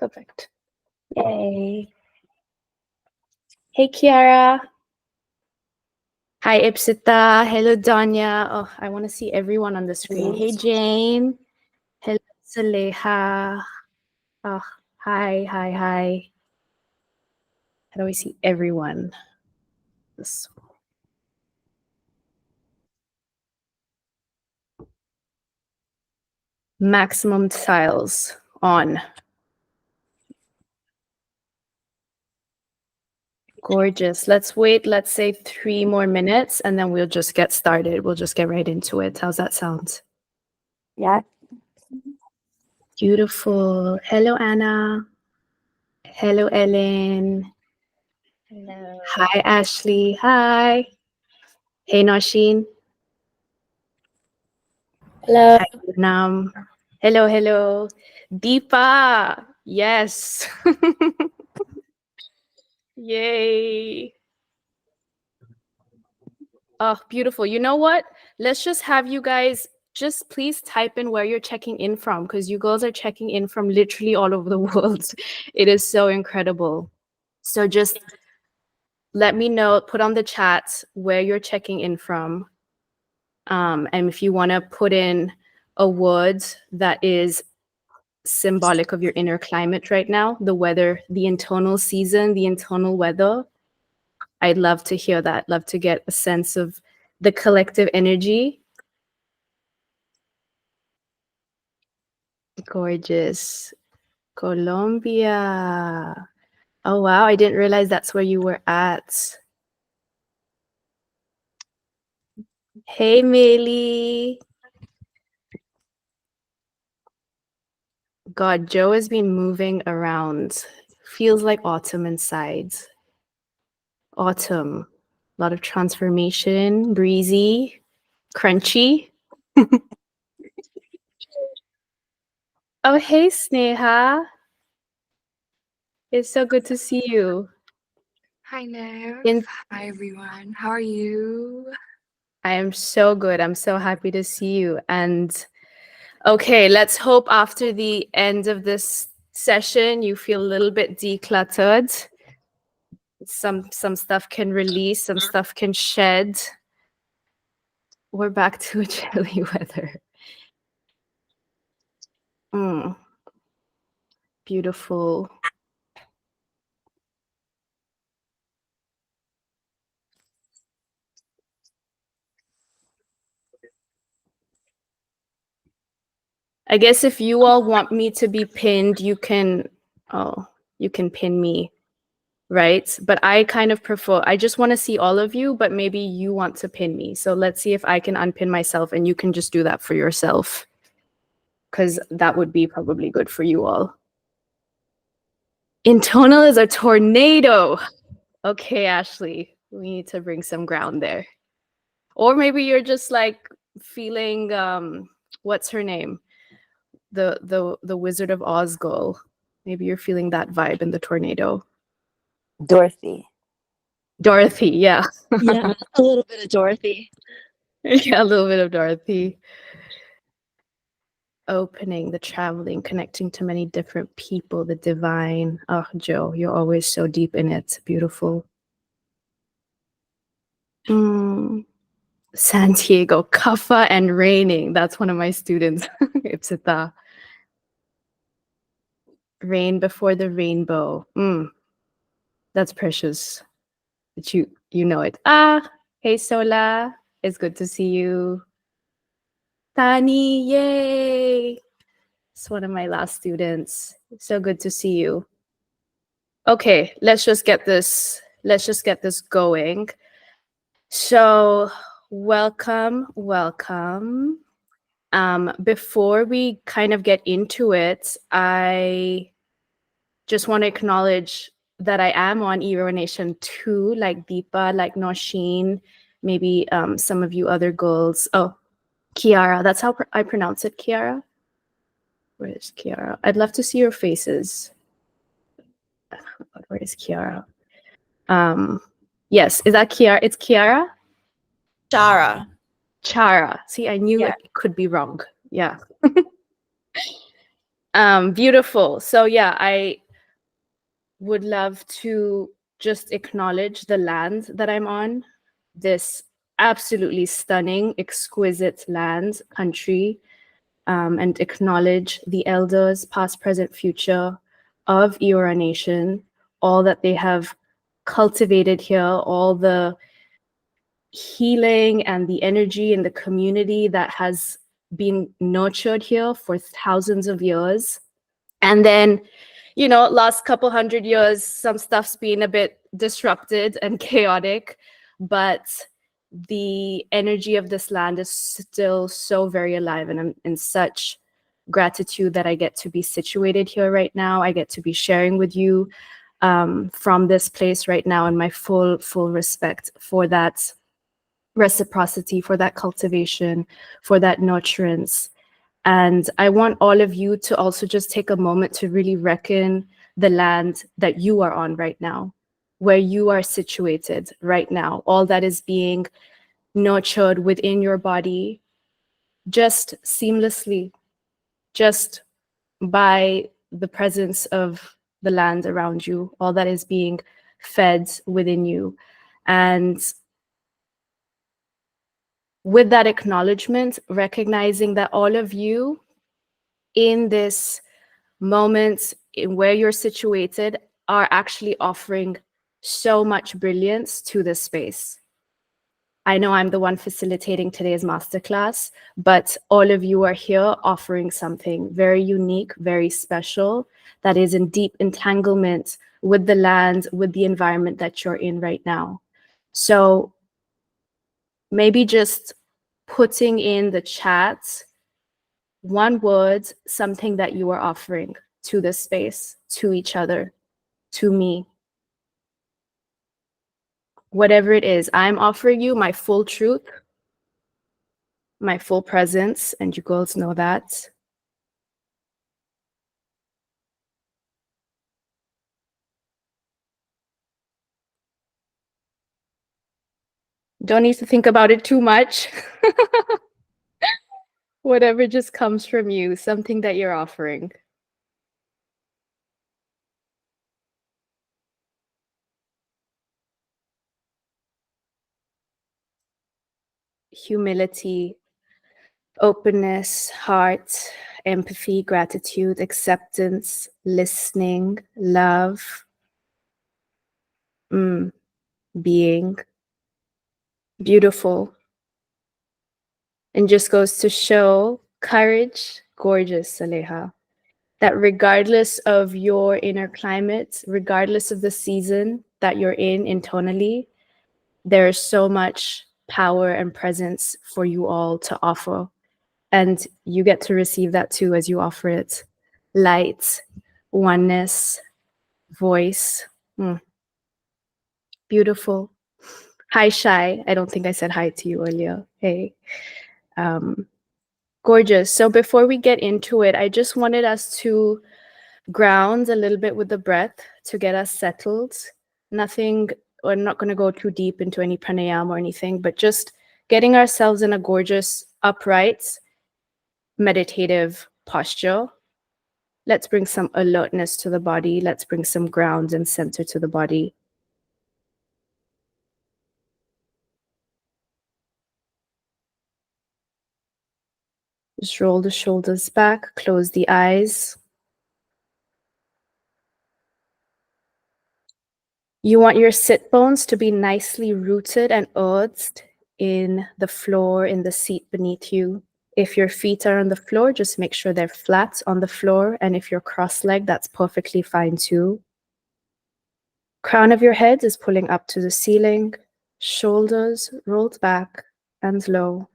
Perfect. Yay. Hey, Kiara. Hi, Ipsita. Hello, Danya. Oh, I want to see everyone on the screen. Hey, Jane. Hello, Saleha. Oh, hi. How do I see everyone? This. Maximum tiles on. Gorgeous. Let's wait, let's say 3 more minutes, and then we'll just get started. We'll just get right into it. How's that sound? Yeah. Beautiful. Hello, Anna. Hello, Ellen. Hello. Hi, Ashley. Hi. Hey, Nosheen. Hello. Hi, Nam. Hello. Deepa. Yes. Yay. Oh, beautiful. You know what? Let's just have you guys just please type in where you're checking in from, because you girls are checking in from literally all over the world. It is so incredible. So just let me know, put on the chat where you're checking in from. And if you want to put in a word that is symbolic of your inner climate right now, the weather, the internal season, the internal weather, I'd love to hear that. Love to get a sense of the collective energy. Gorgeous. Colombia. Oh, wow. I didn't realize that's where you were at. Hey, Millie. God, Joe has been moving around. Feels like autumn inside. Autumn. A lot of transformation, breezy, crunchy. Oh, hey, Sneha. It's so good to see you. Hi, Nev. In- Hi, everyone. How are you? I am so good. I'm so happy to see you. And okay, let's hope after the end of this session, you feel a little bit decluttered. Some stuff can release, some stuff can shed. We're back to a chilly weather. Beautiful. I guess if you all want me to be pinned, you can pin me, right? But I kind of prefer, I just want to see all of you, but maybe you want to pin me. So let's see if I can unpin myself and you can just do that for yourself, because that would be probably good for you all. Internal is a tornado. Okay, Ashley, we need to bring some ground there. Or maybe you're just like feeling, what's her name? The Wizard of Oz girl. Maybe you're feeling that vibe in the tornado. Dorothy, yeah. Yeah, a little bit of Dorothy. Yeah, a little bit of Dorothy. Opening, the traveling, connecting to many different people, the divine. Oh, Joe, you're always so deep in it. Beautiful. San Diego, Kafa and raining. That's one of my students. Ipsita. Rain before the rainbow. That's precious. But you know it. Hey Sola. It's good to see you. Tani, yay. It's one of my last students. So good to see you. Okay, let's just get this going. So welcome. Before we kind of get into it, I just want to acknowledge that I am on Eero Nation too, like Deepa, like Nosheen, maybe some of you other girls. Oh, Kiara, that's how I pronounce it, Kiara? Where is Kiara? I'd love to see your faces. Where is Kiara? Yes, is that Kiara? It's Kiara? Chara. See, I knew it could be wrong. Yeah. Beautiful. So yeah, I would love to just acknowledge the land that I'm on, this absolutely stunning, exquisite land, country, and acknowledge the elders, past, present, future of Eora Nation, all that they have cultivated here, all the healing and the energy in the community that has been nurtured here for thousands of years. And then, last couple 100 years, some stuff's been a bit disrupted and chaotic, but the energy of this land is still so very alive. And I'm in such gratitude that I get to be situated here right now. I get to be sharing with you from this place right now, and my full respect for that reciprocity, for that cultivation, for that nurturance. And I want all of you to also just take a moment to really reckon the land that you are on right now, where you are situated right now, all that is being nurtured within your body, just seamlessly, just by the presence of the land around you, all that is being fed within you. And with that acknowledgement, recognizing that all of you in this moment in where you're situated are actually offering so much brilliance to this space. I know I'm the one facilitating today's masterclass, but all of you are here offering something very unique, very special, that is in deep entanglement with the land, with the environment that you're in right now. So maybe just putting in the chat one word, something that you are offering to this space, to each other, to me. Whatever it is, I'm offering you my full truth, my full presence, and you girls know that. Don't need to think about it too much. Whatever just comes from you, something that you're offering. Humility, openness, heart, empathy, gratitude, acceptance, listening, love, being. Beautiful. And just goes to show courage, gorgeous, Saleha, that regardless of your inner climate, regardless of the season that you're in internally, there is so much power and presence for you all to offer. And you get to receive that too as you offer it. Light, oneness, voice. Beautiful. Hi, Shai. I don't think I said hi to you earlier. Hey. Gorgeous. So before we get into it, I just wanted us to ground a little bit with the breath to get us settled. Nothing, we're not going to go too deep into any pranayama or anything, but just getting ourselves in a gorgeous, upright, meditative posture. Let's bring some alertness to the body. Let's bring some ground and center to the body. Just roll the shoulders back, close the eyes. You want your sit bones to be nicely rooted and earthed in the floor, in the seat beneath you. If your feet are on the floor, just make sure they're flat on the floor. And if you're cross-legged, that's perfectly fine too. Crown of your head is pulling up to the ceiling. Shoulders rolled back and low.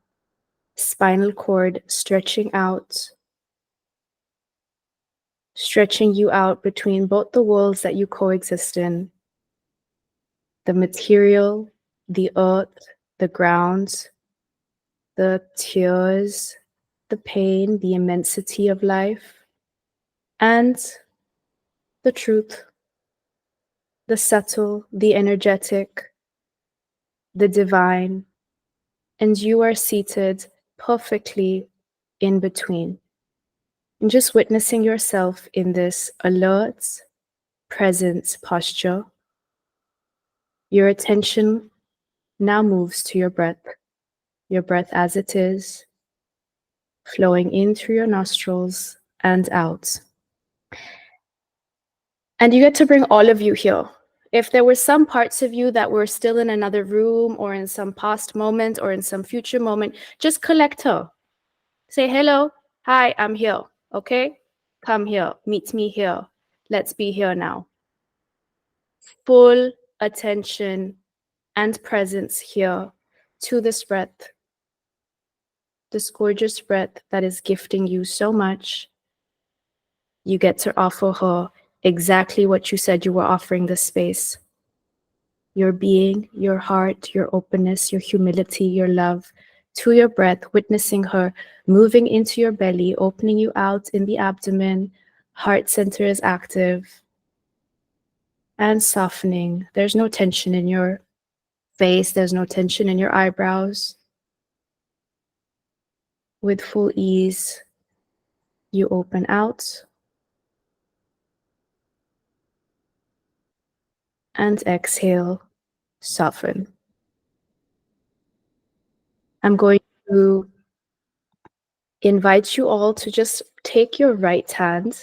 Spinal cord stretching out. Stretching you out between both the worlds that you coexist in. The material, the earth, the ground, the tears, the pain, the immensity of life, and the truth, the subtle, the energetic, the divine, and you are seated perfectly in between. And just witnessing yourself in this alert, present posture. Your attention now moves to your breath as it is, flowing in through your nostrils and out. And you get to bring all of you here. If there were some parts of you that were still in another room or in some past moment or in some future moment, just collect her. Say, hello, hi, I'm here, okay? Come here, meet me here. Let's be here now. Full attention and presence here to this breath, this gorgeous breath that is gifting you so much. You get to offer her exactly what you said you were offering this space. Your being, your heart, your openness, your humility, your love to your breath, witnessing her moving into your belly, opening you out in the abdomen. Heart center is active and softening. There's no tension in your face. There's no tension in your eyebrows. With full ease, you open out and exhale, soften. I'm going to invite you all to just take your right hand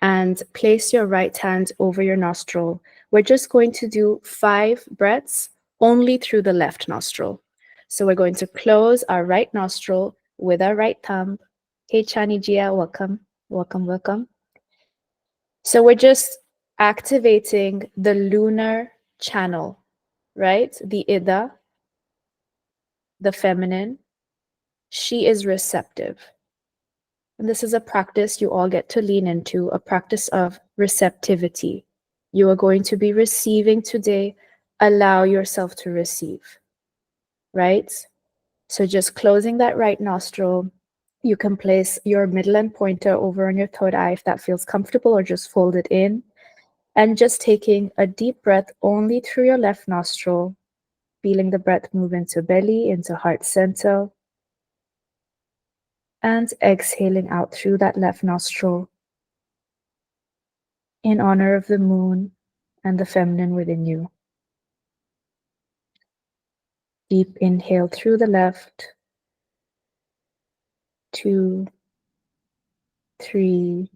and place your right hand over your nostril. We're just going to do 5 breaths only through the left nostril. So we're going to close our right nostril with our right thumb. Hey, Chani Jia, welcome, welcome, welcome. So we're just activating the lunar channel, right? The Ida, the feminine, she is receptive. And this is a practice you all get to lean into, a practice of receptivity. You are going to be receiving today. Allow yourself to receive, right? So just closing that right nostril. You can place your middle and pointer over on your third eye if that feels comfortable, or just fold it in. And just taking a deep breath only through your left nostril, feeling the breath move into belly, into heart center. And exhaling out through that left nostril in honor of the moon and the feminine within you. Deep inhale through the left. 2, 3,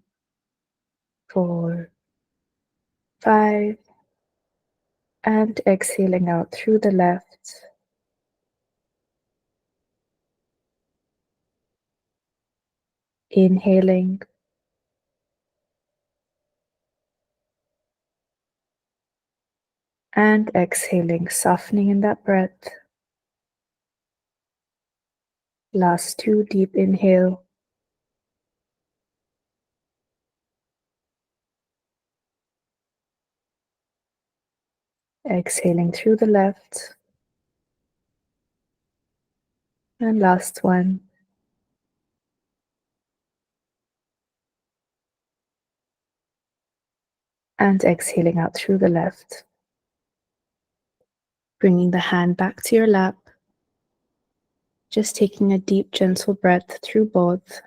4, 5. And exhaling out through the left. Inhaling. And exhaling, softening in that breath. Last 2, deep inhale. Exhaling through the left. And last one. And exhaling out through the left. Bringing the hand back to your lap. Just taking a deep, gentle breath through both.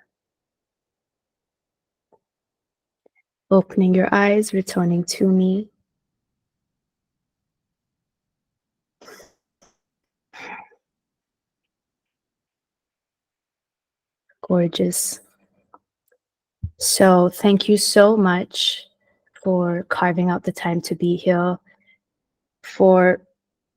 Opening your eyes, returning to me. Gorgeous. So thank you so much for carving out the time to be here, for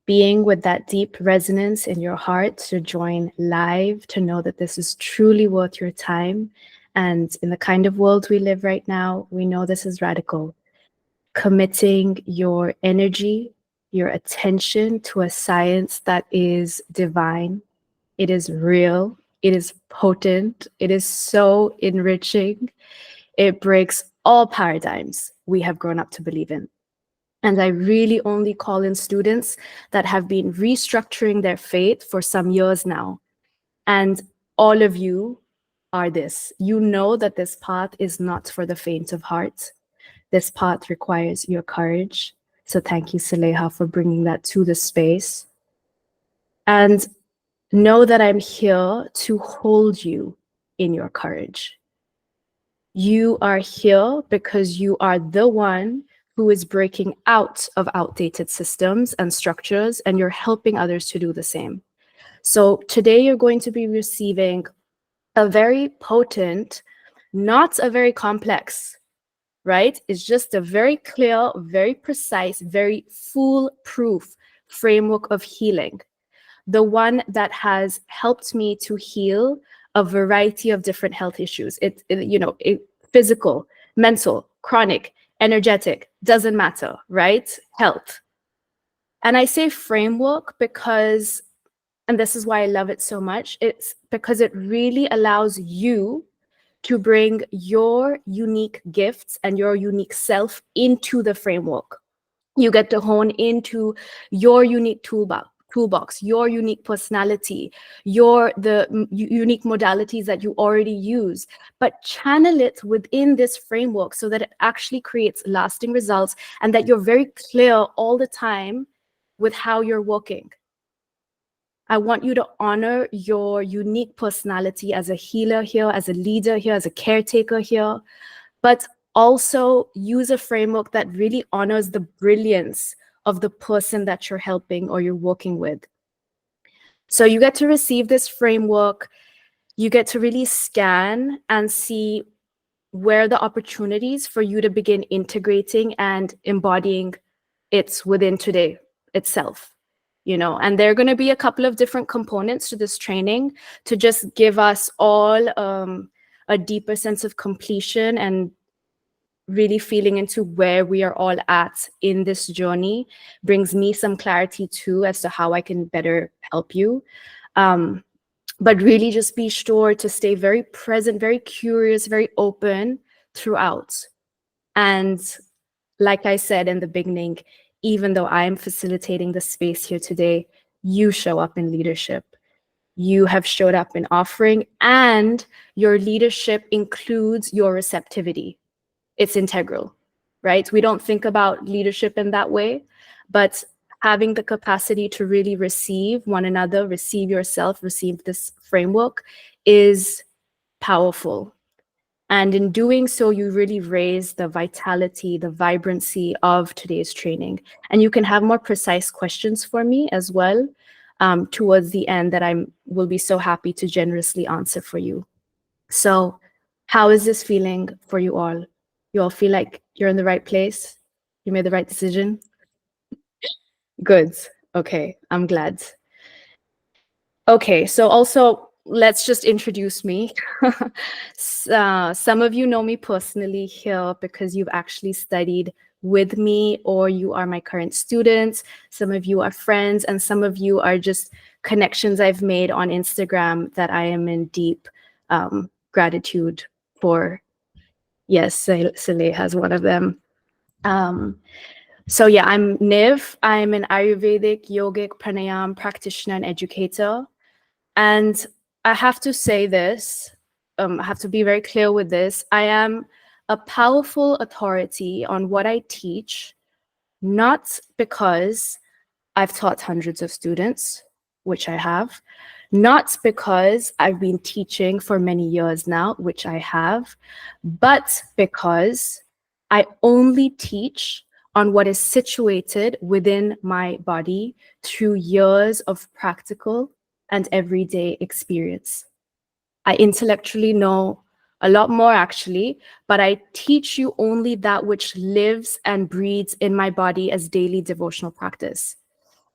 being with that deep resonance in your heart to join live, to know that this is truly worth your time. And in the kind of world we live right now, we know this is radical. Committing your energy, your attention to a science that is divine. It is real. It is potent. It is so enriching. It breaks all paradigms we have grown up to believe in. And I really only call in students that have been restructuring their faith for some years now. And all of you are this. You know that this path is not for the faint of heart. This path requires your courage. So thank you, Saleha, for bringing that to the space. And know that I'm here to hold you in your courage. You are here because you are the one who is breaking out of outdated systems and structures, and you're helping others to do the same. So today you're going to be receiving a very potent, not a very complex, right? It's just a very clear, very precise, very foolproof framework of healing. The one that has helped me to heal a variety of different health issues. Physical, mental, chronic, energetic, doesn't matter, right? Health. And I say framework because, and this is why I love it so much, it's because it really allows you to bring your unique gifts and your unique self into the framework. You get to hone into your unique toolbox, your unique personality, unique modalities that you already use, but channel it within this framework so that it actually creates lasting results and that you're very clear all the time with how you're working. I want you to honor your unique personality as a healer here, as a leader here, as a caretaker here, but also use a framework that really honors the brilliance of the person that you're helping or you're working with. So you get to receive this framework, you get to really scan and see where the opportunities for you to begin integrating and embodying it within today itself. And there are going to be a couple of different components to this training to just give us all a deeper sense of completion and really feeling into where we are all at in this journey brings me some clarity too as to how I can better help you. But really just be sure to stay very present, very curious, very open throughout. And like I said in the beginning, even though I am facilitating the space here today, you show up in leadership. You have showed up in offering, and your leadership includes your receptivity. It's integral, right? We don't think about leadership in that way, but having the capacity to really receive one another, receive yourself, receive this framework is powerful. And in doing so, you really raise the vitality, the vibrancy of today's training. And you can have more precise questions for me as well towards the end that I will be so happy to generously answer for you. So how is this feeling for you all? You all feel like you're in the right place? You made the right decision? Good. Okay, I'm glad. Okay, so also let's just introduce me. Some of you know me personally here because you've actually studied with me or you are my current students. Some of you are friends and some of you are just connections I've made on Instagram that I am in deep gratitude for. Yes, Saleh has one of them. So yeah, I'm Niv. I'm an Ayurvedic, yogic, pranayam practitioner and educator. And I have to say this, I have to be very clear with this. I am a powerful authority on what I teach, not because I've taught hundreds of students, which I have, not because I've been teaching for many years now, which I have, but because I only teach on what is situated within my body through years of practical and everyday experience. I intellectually know a lot more actually, but I teach you only that which lives and breathes in my body as daily devotional practice.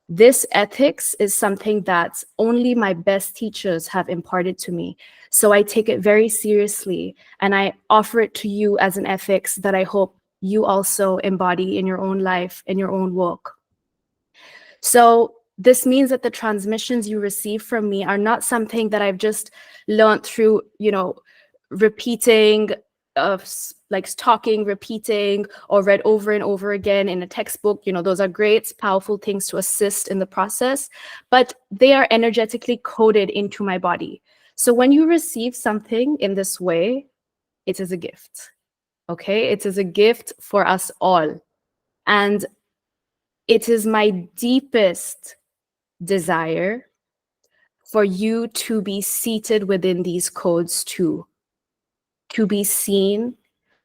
This ethics is something that only my best teachers have imparted to me. So I take it very seriously and I offer it to you as an ethics that I hope you also embody in your own life, in your own work. So this means that the transmissions you receive from me are not something that I've just learned through, repeating, like talking, repeating, or read over and over again in a textbook. Those are great, powerful things to assist in the process, but they are energetically coded into my body. So when you receive something in this way, it is a gift, okay? It is a gift for us all. And it is my deepest desire for you to be seated within these codes too. to be seen,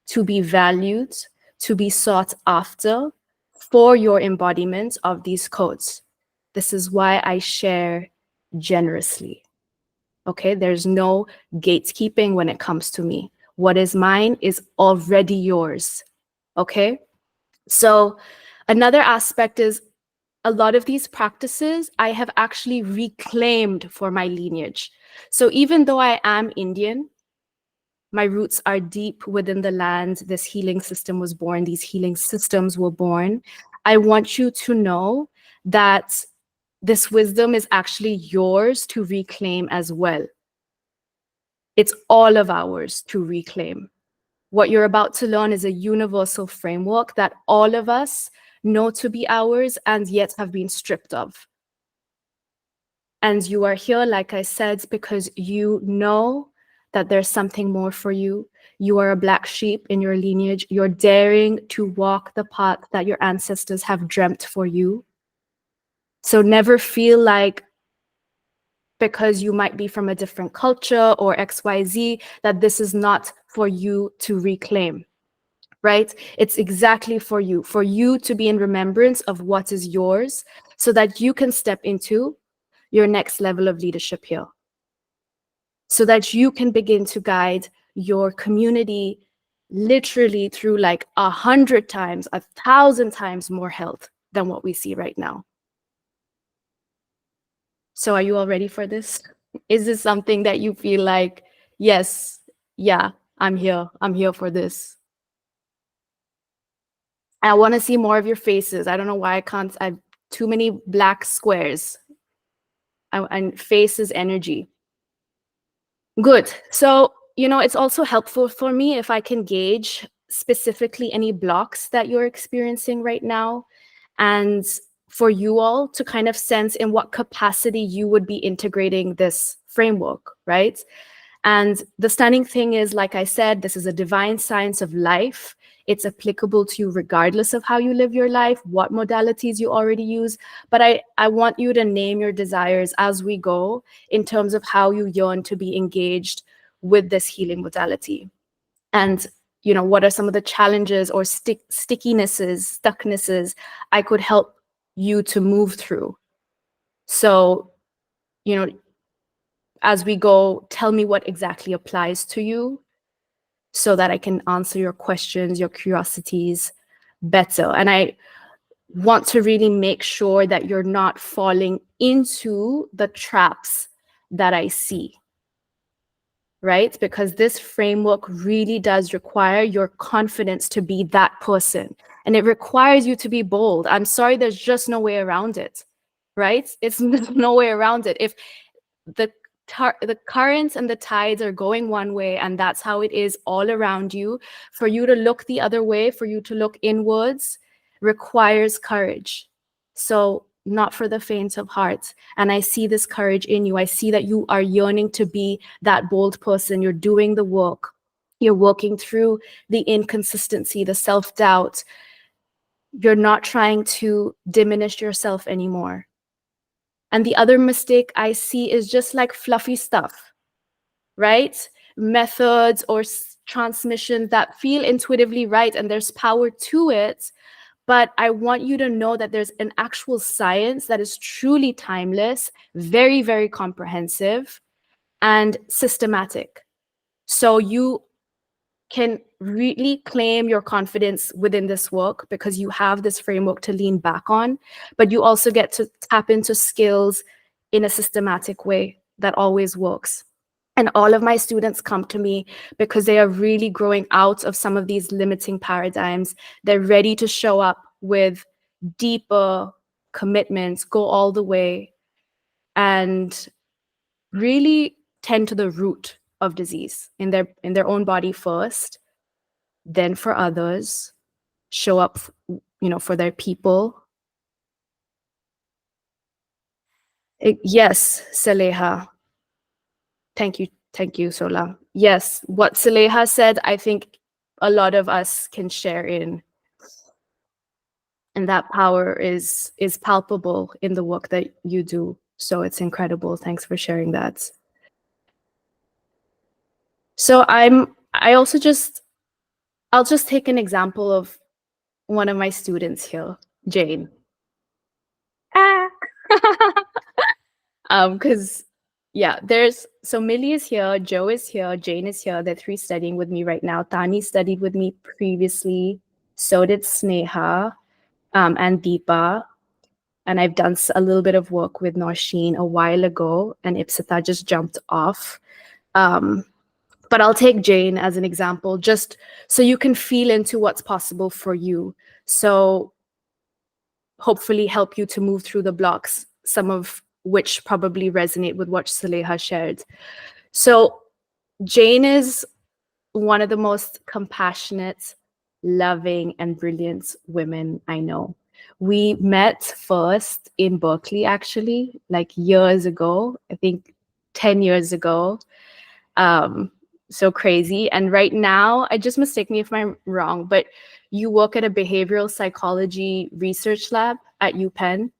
to be valued, to be sought after for your embodiment of these codes. This is why I share generously. Okay, there's no gatekeeping when it comes to me. What is mine is already yours. Okay, so another aspect is a lot of these practices I have actually reclaimed for my lineage. So even though I am Indian, my roots are deep within the land. This healing system was born, these healing systems were born. I want you to know that this wisdom is actually yours to reclaim as well. It's all of ours to reclaim. What you're about to learn is a universal framework that all of us know to be ours and yet have been stripped of. And you are here, like I said, because you know that there's something more for you. You are a black sheep in your lineage. You're daring to walk the path that your ancestors have dreamt for you. So never feel like because you might be from a different culture or XYZ, that this is not for you to reclaim, right? It's exactly for you to be in remembrance of what is yours so that you can step into your next level of leadership here, so that you can begin to guide your community literally through like 100 times, 1,000 times more health than what we see right now. So are you all ready for this? Is this something that you feel like, yes, yeah, I'm here for this? I want to see more of your faces. I don't know why I have too many black squares. And faces energy. Good. So, it's also helpful for me if I can gauge specifically any blocks that you're experiencing right now, and for you all to kind of sense in what capacity you would be integrating this framework, right? And the stunning thing is, like I said, this is a divine science of life. It's applicable to you regardless of how you live your life, what modalities you already use. But I want you to name your desires as we go in terms of how you yearn to be engaged with this healing modality. And, what are some of the challenges or stucknesses I could help you to move through? So, as we go, tell me what exactly applies to you so that I can answer your questions, your curiosities better. And I want to really make sure that you're not falling into the traps that I see, right? Because this framework really does require your confidence to be that person. And it requires you to be bold. I'm sorry, there's just no way around it, right? It's no way around it. If the currents and the tides are going one way, and that's how it is all around you, for you to look the other way, for you to look inwards, requires courage. So not for the faint of heart. And I see this courage in you. I see that you are yearning to be that bold person. You're doing the work. You're working through the inconsistency, the self-doubt. You're not trying to diminish yourself anymore. And the other mistake I see is just like fluffy stuff, right? Methods or transmissions that feel intuitively right and there's power to it. But I want you to know that there's an actual science that is truly timeless, very, very comprehensive and systematic. So you can really claim your confidence within this work because you have this framework to lean back on, but you also get to tap into skills in a systematic way that always works. And all of my students come to me because they are really growing out of some of these limiting paradigms. They're ready to show up with deeper commitments, go all the way, and really tend to the root of disease in their own body first, then for others, show up, for their people. Yes, Saleha. Thank you, Sola. Yes, what Saleha said, I think a lot of us can share in. And that power is palpable in the work that you do. So it's incredible. Thanks for sharing that. So I'm I also just, I'll just take an example of one of my students here, Jane. Ah. Because yeah, so Millie is here, Joe is here, Jane is here. They're three studying with me right now. Tani studied with me previously. So did Sneha, and Deepa. And I've done a little bit of work with Nosheen a while ago, and Ipsita just jumped off. Um, but I'll take Jane as an example, just so you can feel into what's possible for you. So hopefully help you to move through the blocks, some of which probably resonate with what Saleha shared. So Jane is one of the most compassionate, loving, and brilliant women I know. We met first in Berkeley, actually, like years ago, I think 10 years ago. Um, so crazy. And right now, I just mistake me if I'm wrong, but you work at a behavioral psychology research lab at UPenn.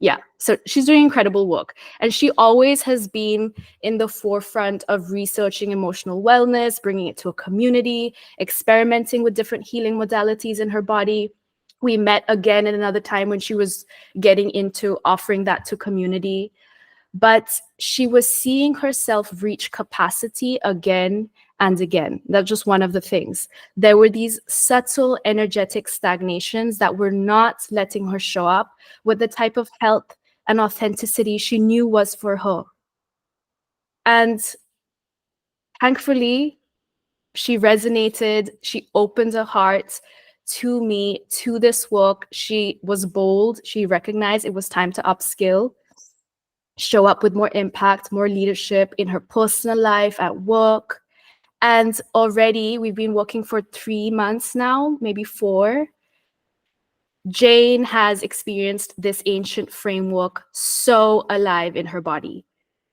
Yeah, so she's doing incredible work. And she always has been in the forefront of researching emotional wellness, bringing it to a community, experimenting with different healing modalities in her body. We met again at another time when she was getting into offering that to community. But she was seeing herself reach capacity again and again. That's just one of the things. There were these subtle energetic stagnations that were not letting her show up with the type of health and authenticity she knew was for her. And thankfully, she resonated, she opened her heart to me, to this work. She was bold, she recognized it was time to upskill, show up with more impact, more leadership in her personal life, at work. And already we've been working for 3 months now, maybe 4. Jane has experienced this ancient framework so alive in her body.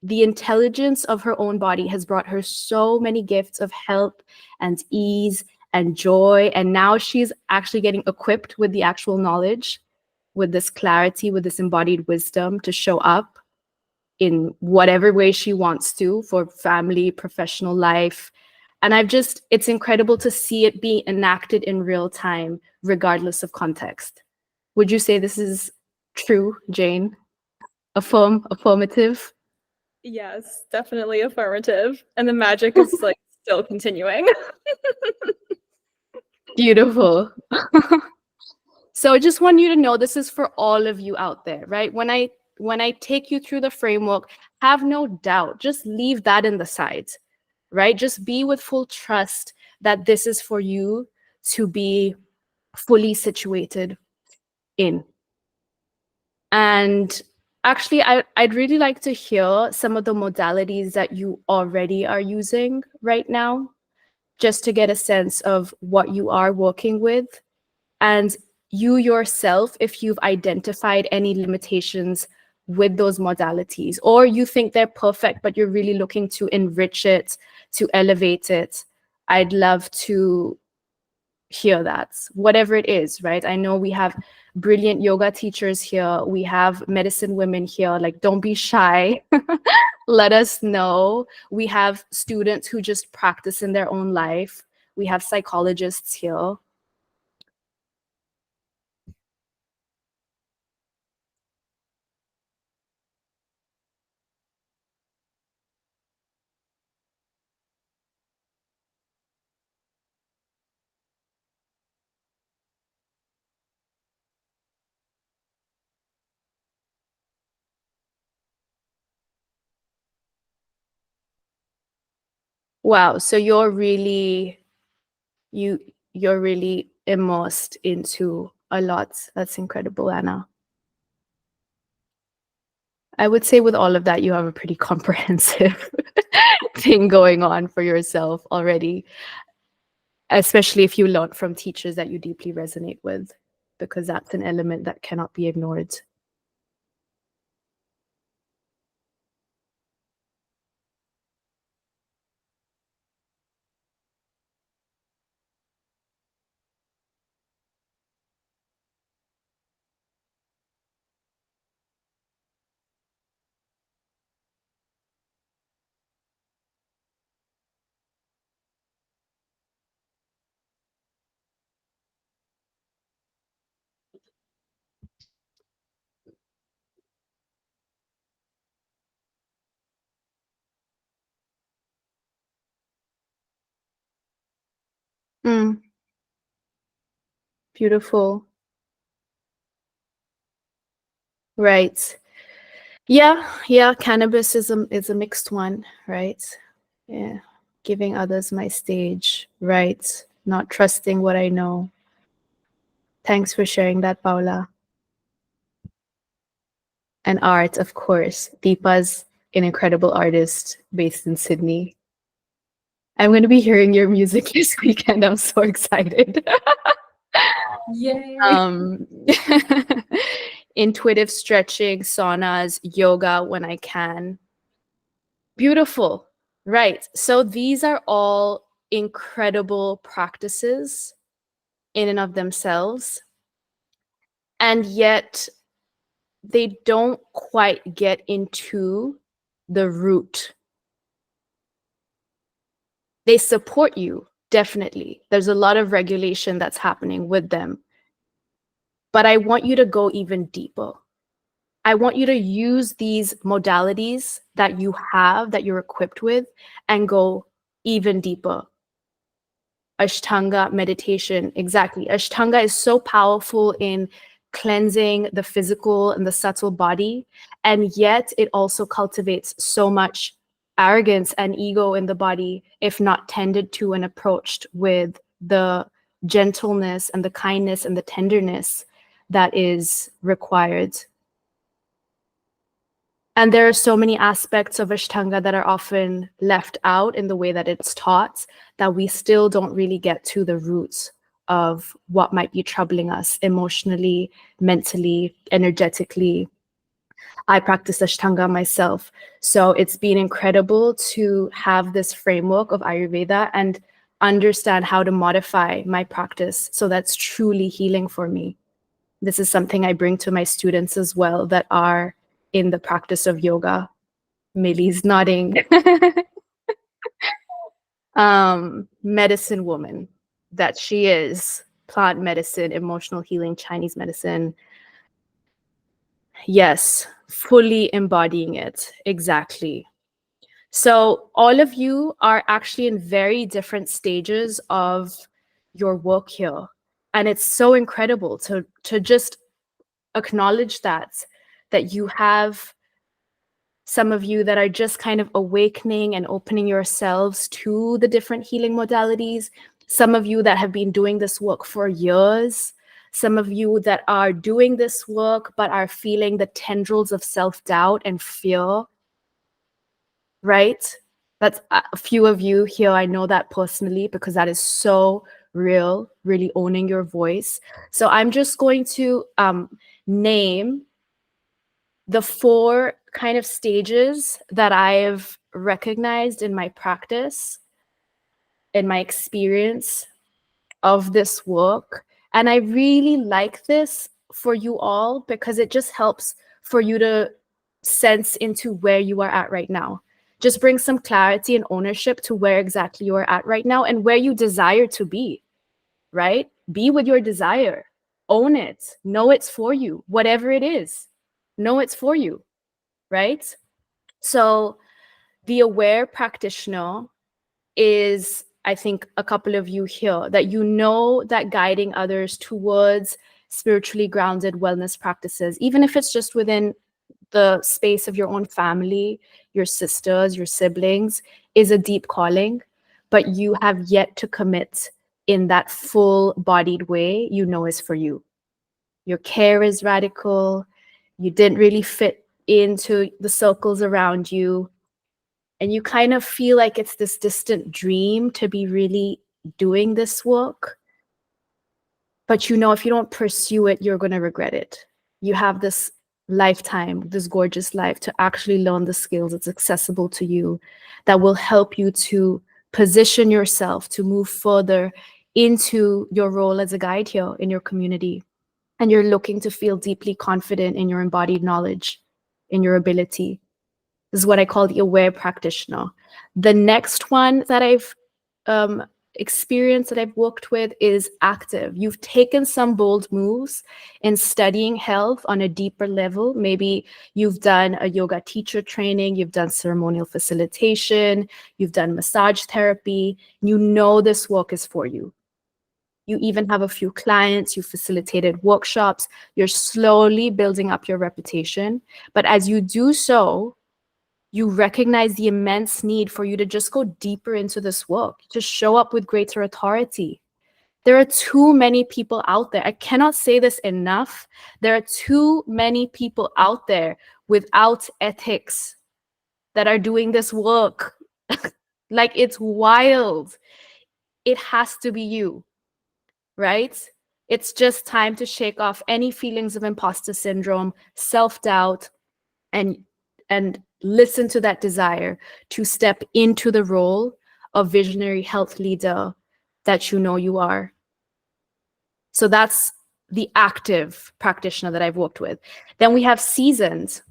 The intelligence of her own body has brought her so many gifts of health and ease and joy. And now she's actually getting equipped with the actual knowledge, with this clarity, with this embodied wisdom to show up in whatever way she wants to for family, professional life. And it's incredible to see it being enacted in real time, regardless of context. Would you say this is true, Jane? Affirmative? Yes, definitely affirmative. And the magic is like still continuing. Beautiful. So I just want you to know this is for all of you out there, right? When I take you through the framework, have no doubt. Just leave that in the side, right? Just be with full trust that this is for you to be fully situated in. And actually, I'd really like to hear some of the modalities that you already are using right now, just to get a sense of what you are working with. And you yourself, if you've identified any limitations with those modalities, or you think they're perfect, but you're really looking to enrich it, to elevate it, I'd love to hear that, whatever it is, right? I know we have brilliant yoga teachers here. We have medicine women here. Like, don't be shy. Let us know. We have students who just practice in their own life. We have psychologists here. Wow. So you you're really immersed into a lot. That's incredible, Anna. I would say with all of that, you have a pretty comprehensive thing going on for yourself already, especially if you learn from teachers that you deeply resonate with, because that's an element that cannot be ignored. Beautiful. Right. Yeah. Cannabis is a mixed one, right? Yeah. Giving others my stage, right? Not trusting what I know. Thanks for sharing that, Paula. And art, of course. Deepa's an incredible artist based in Sydney. I'm going to be hearing your music this weekend. I'm so excited. Yay. Intuitive stretching, saunas, yoga when I can. Beautiful. Right. So these are all incredible practices in and of themselves. And yet they don't quite get into the root. They support you, definitely. There's a lot of regulation that's happening with them. But I want you to go even deeper. I want you to use these modalities that you have, that you're equipped with, and go even deeper. Ashtanga meditation, exactly. Ashtanga is so powerful in cleansing the physical and the subtle body, and yet it also cultivates so much arrogance and ego in the body if not tended to and approached with the gentleness and the kindness and the tenderness that is required. And there are so many aspects of Ashtanga that are often left out in the way that it's taught, that we still don't really get to the roots of what might be troubling us emotionally, mentally, energetically. I practice Ashtanga myself. So it's been incredible to have this framework of Ayurveda and understand how to modify my practice so that's truly healing for me. This is something I bring to my students as well that are in the practice of yoga. Millie's nodding. Medicine woman that she is. Plant medicine, emotional healing, Chinese medicine. Yes, fully embodying it. Exactly. So all of you are actually in very different stages of your work here. And it's so incredible to just acknowledge that you have some of you that are just kind of awakening and opening yourselves to the different healing modalities. Some of you that have been doing this work for years. Some of you that are doing this work but are feeling the tendrils of self-doubt and fear, right? That's a few of you here. I know that personally because that is so real, really owning your voice. So I'm just going to name the 4 kind of stages that I've recognized in my practice, in my experience of this work. And I really like this for you all because it just helps for you to sense into where you are at right now. Just bring some clarity and ownership to where exactly you are at right now and where you desire to be, right? Be with your desire. Own it. Know it's for you. Whatever it is, know it's for you. Right? So the aware practitioner is, I think, a couple of you here that you know that guiding others towards spiritually grounded wellness practices, even if it's just within the space of your own family, your sisters, your siblings, is a deep calling, but you have yet to commit in that full-bodied way you know is for you. Your care is radical. You didn't really fit into the circles around you. And you kind of feel like it's this distant dream to be really doing this work. But you know, if you don't pursue it, you're going to regret it. You have this lifetime, this gorgeous life to actually learn the skills that's accessible to you that will help you to position yourself to move further into your role as a guide here in your community. And you're looking to feel deeply confident in your embodied knowledge, in your ability. This is what I call the aware practitioner. The next one that I've experienced, that I've worked with, is active. You've taken some bold moves in studying health on a deeper level. Maybe you've done a yoga teacher training, you've done ceremonial facilitation, you've done massage therapy. You know this work is for you. You even have a few clients, you facilitated workshops, you're slowly building up your reputation. But as you do so, you recognize the immense need for you to just go deeper into this work, to show up with greater authority. There are too many people out there. I cannot say this enough. There are too many people out there without ethics that are doing this work. Like, it's wild. It has to be you, right? It's just time to shake off any feelings of imposter syndrome, self-doubt, and listen to that desire to step into the role of visionary health leader that you know you are. So that's the active practitioner that I've worked with. Then we have seasoned,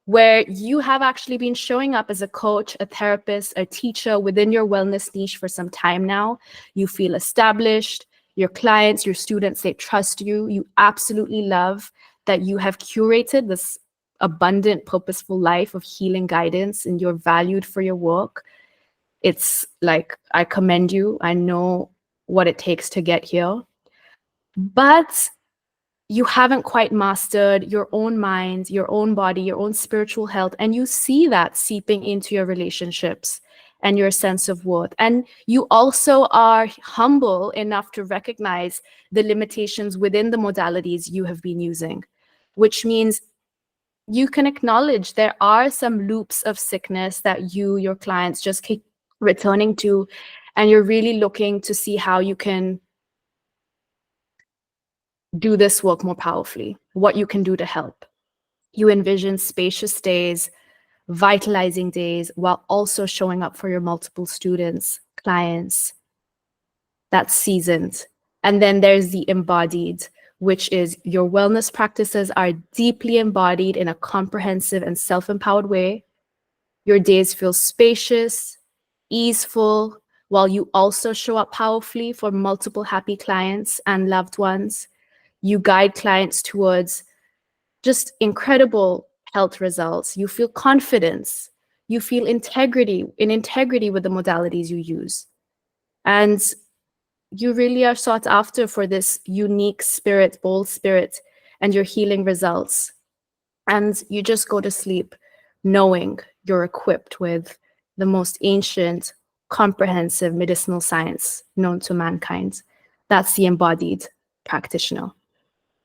where you have actually been showing up as a coach, a therapist, a teacher within your wellness niche for some time now. You feel established. Your clients, your students, they trust you. You absolutely love that you have curated this abundant, purposeful life of healing guidance, and you're valued for your work. It's like, I commend you. I know what it takes to get here. But you haven't quite mastered your own mind, your own body, your own spiritual health. And you see that seeping into your relationships and your sense of worth. And you also are humble enough to recognize the limitations within the modalities you have been using, which means you can acknowledge there are some loops of sickness that you, your clients, just keep returning to. And you're really looking to see how you can do this work more powerfully, what you can do to help. You envision spacious days, vitalizing days, while also showing up for your multiple students, clients. That's seasoned. And then there's the embodied, which is your wellness practices are deeply embodied in a comprehensive and self-empowered way. Your days feel spacious, easeful, while you also show up powerfully for multiple happy clients and loved ones. You guide clients towards just incredible health results. You feel confidence. You feel integrity with the modalities you use. And you really are sought after for this unique spirit, bold spirit, and your healing results. And you just go to sleep knowing you're equipped with the most ancient, comprehensive medicinal science known to mankind. That's the embodied practitioner.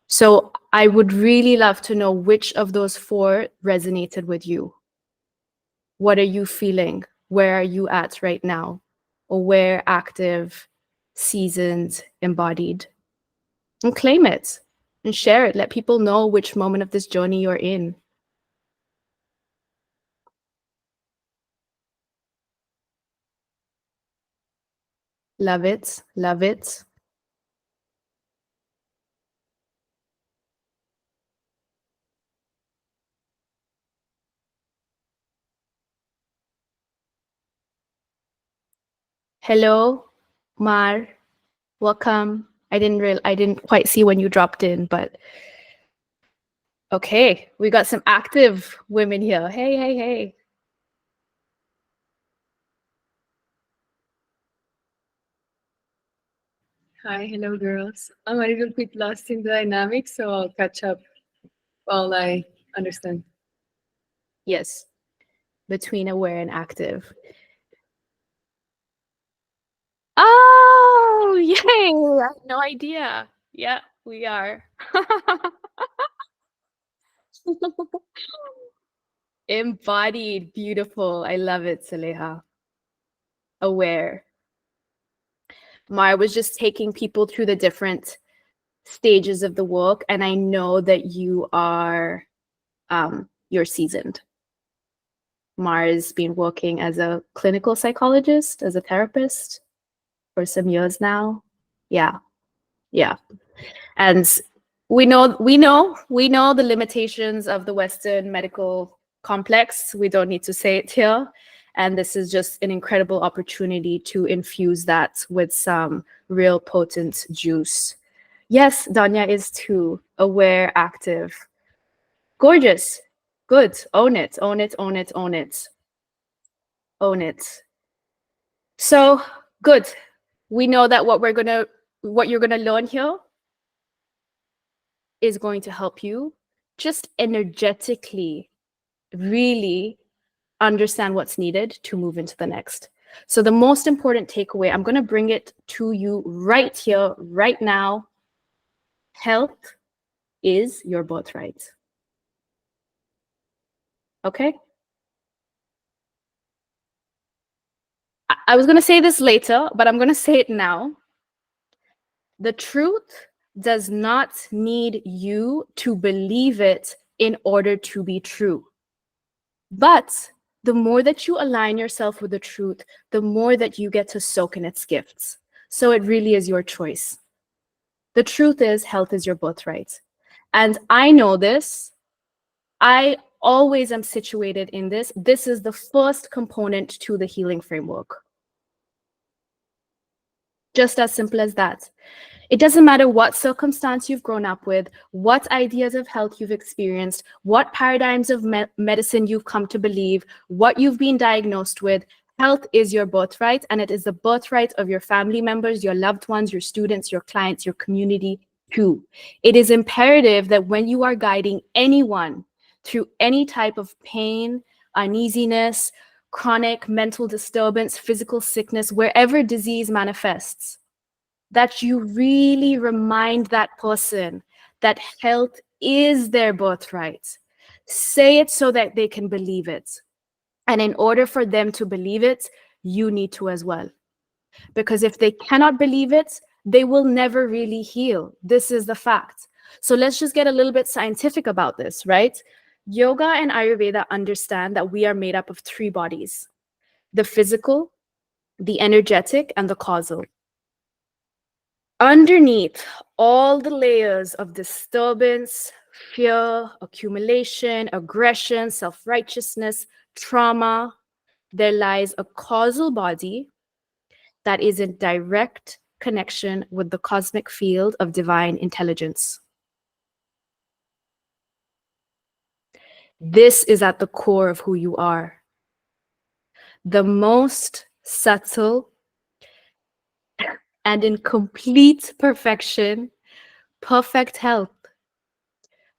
So I would really love to know which of those four resonated with you. What are you feeling? Where are you at right now? Aware, active, seasoned, embodied. And claim it and share it. Let people know which moment of this journey you're in. Love it. Love it. Hello, Mar. Welcome. I didn't quite see when you dropped in, but okay, we got some active women here. Hey, hey, hey. Hi, hello, girls. I'm a little bit lost in the dynamics, so I'll catch up while I understand. Yes, between aware and active. Oh, yay! I had no idea. Yeah, we are. Embodied, beautiful. I love it, Saleha. Aware. Mar was just taking people through the different stages of the work, and I know that you are, you're seasoned. Mar has been working as a clinical psychologist, as a therapist for some years now. Yeah, yeah. And we know the limitations of the Western medical complex. We don't need to say it here. And this is just an incredible opportunity to infuse that with some real potent juice. Yes, Danya is too. Aware, active. Gorgeous. Good. Own it, own it, own it, own it. Own it. So good. We know that what we're going to what you're going to learn here is going to help you just energetically really understand what's needed to move into the next. So the most important takeaway, I'm going to bring it to you right here, right now. Health is your birthright. Okay? I was going to say this later, but I'm going to say it now. The truth does not need you to believe it in order to be true. But the more that you align yourself with the truth, the more that you get to soak in its gifts. So it really is your choice. The truth is, health is your birthright. And I know this. I always am situated in this. This is the first component to the healing framework. Just as simple as that. It doesn't matter what circumstance you've grown up with, what ideas of health you've experienced, what paradigms of medicine you've come to believe, what you've been diagnosed with. Health is your birthright, and it is the birthright of your family members, your loved ones, your students, your clients, your community too. It is imperative that when you are guiding anyone through any type of pain, uneasiness, chronic mental disturbance, physical sickness, wherever disease manifests, that you really remind that person that health is their birthright. Say it so that they can believe it. And in order for them to believe it, you need to as well. Because if they cannot believe it, they will never really heal. This is the fact. So let's just get a little bit scientific about this, right? Yoga and Ayurveda understand that we are made up of 3 bodies: the physical, the energetic, and the causal. Underneath all the layers of disturbance, fear, accumulation, aggression, self-righteousness, trauma, there lies a causal body that is in direct connection with the cosmic field of divine intelligence. This is at the core of who you are. The most subtle and in complete perfection, perfect health,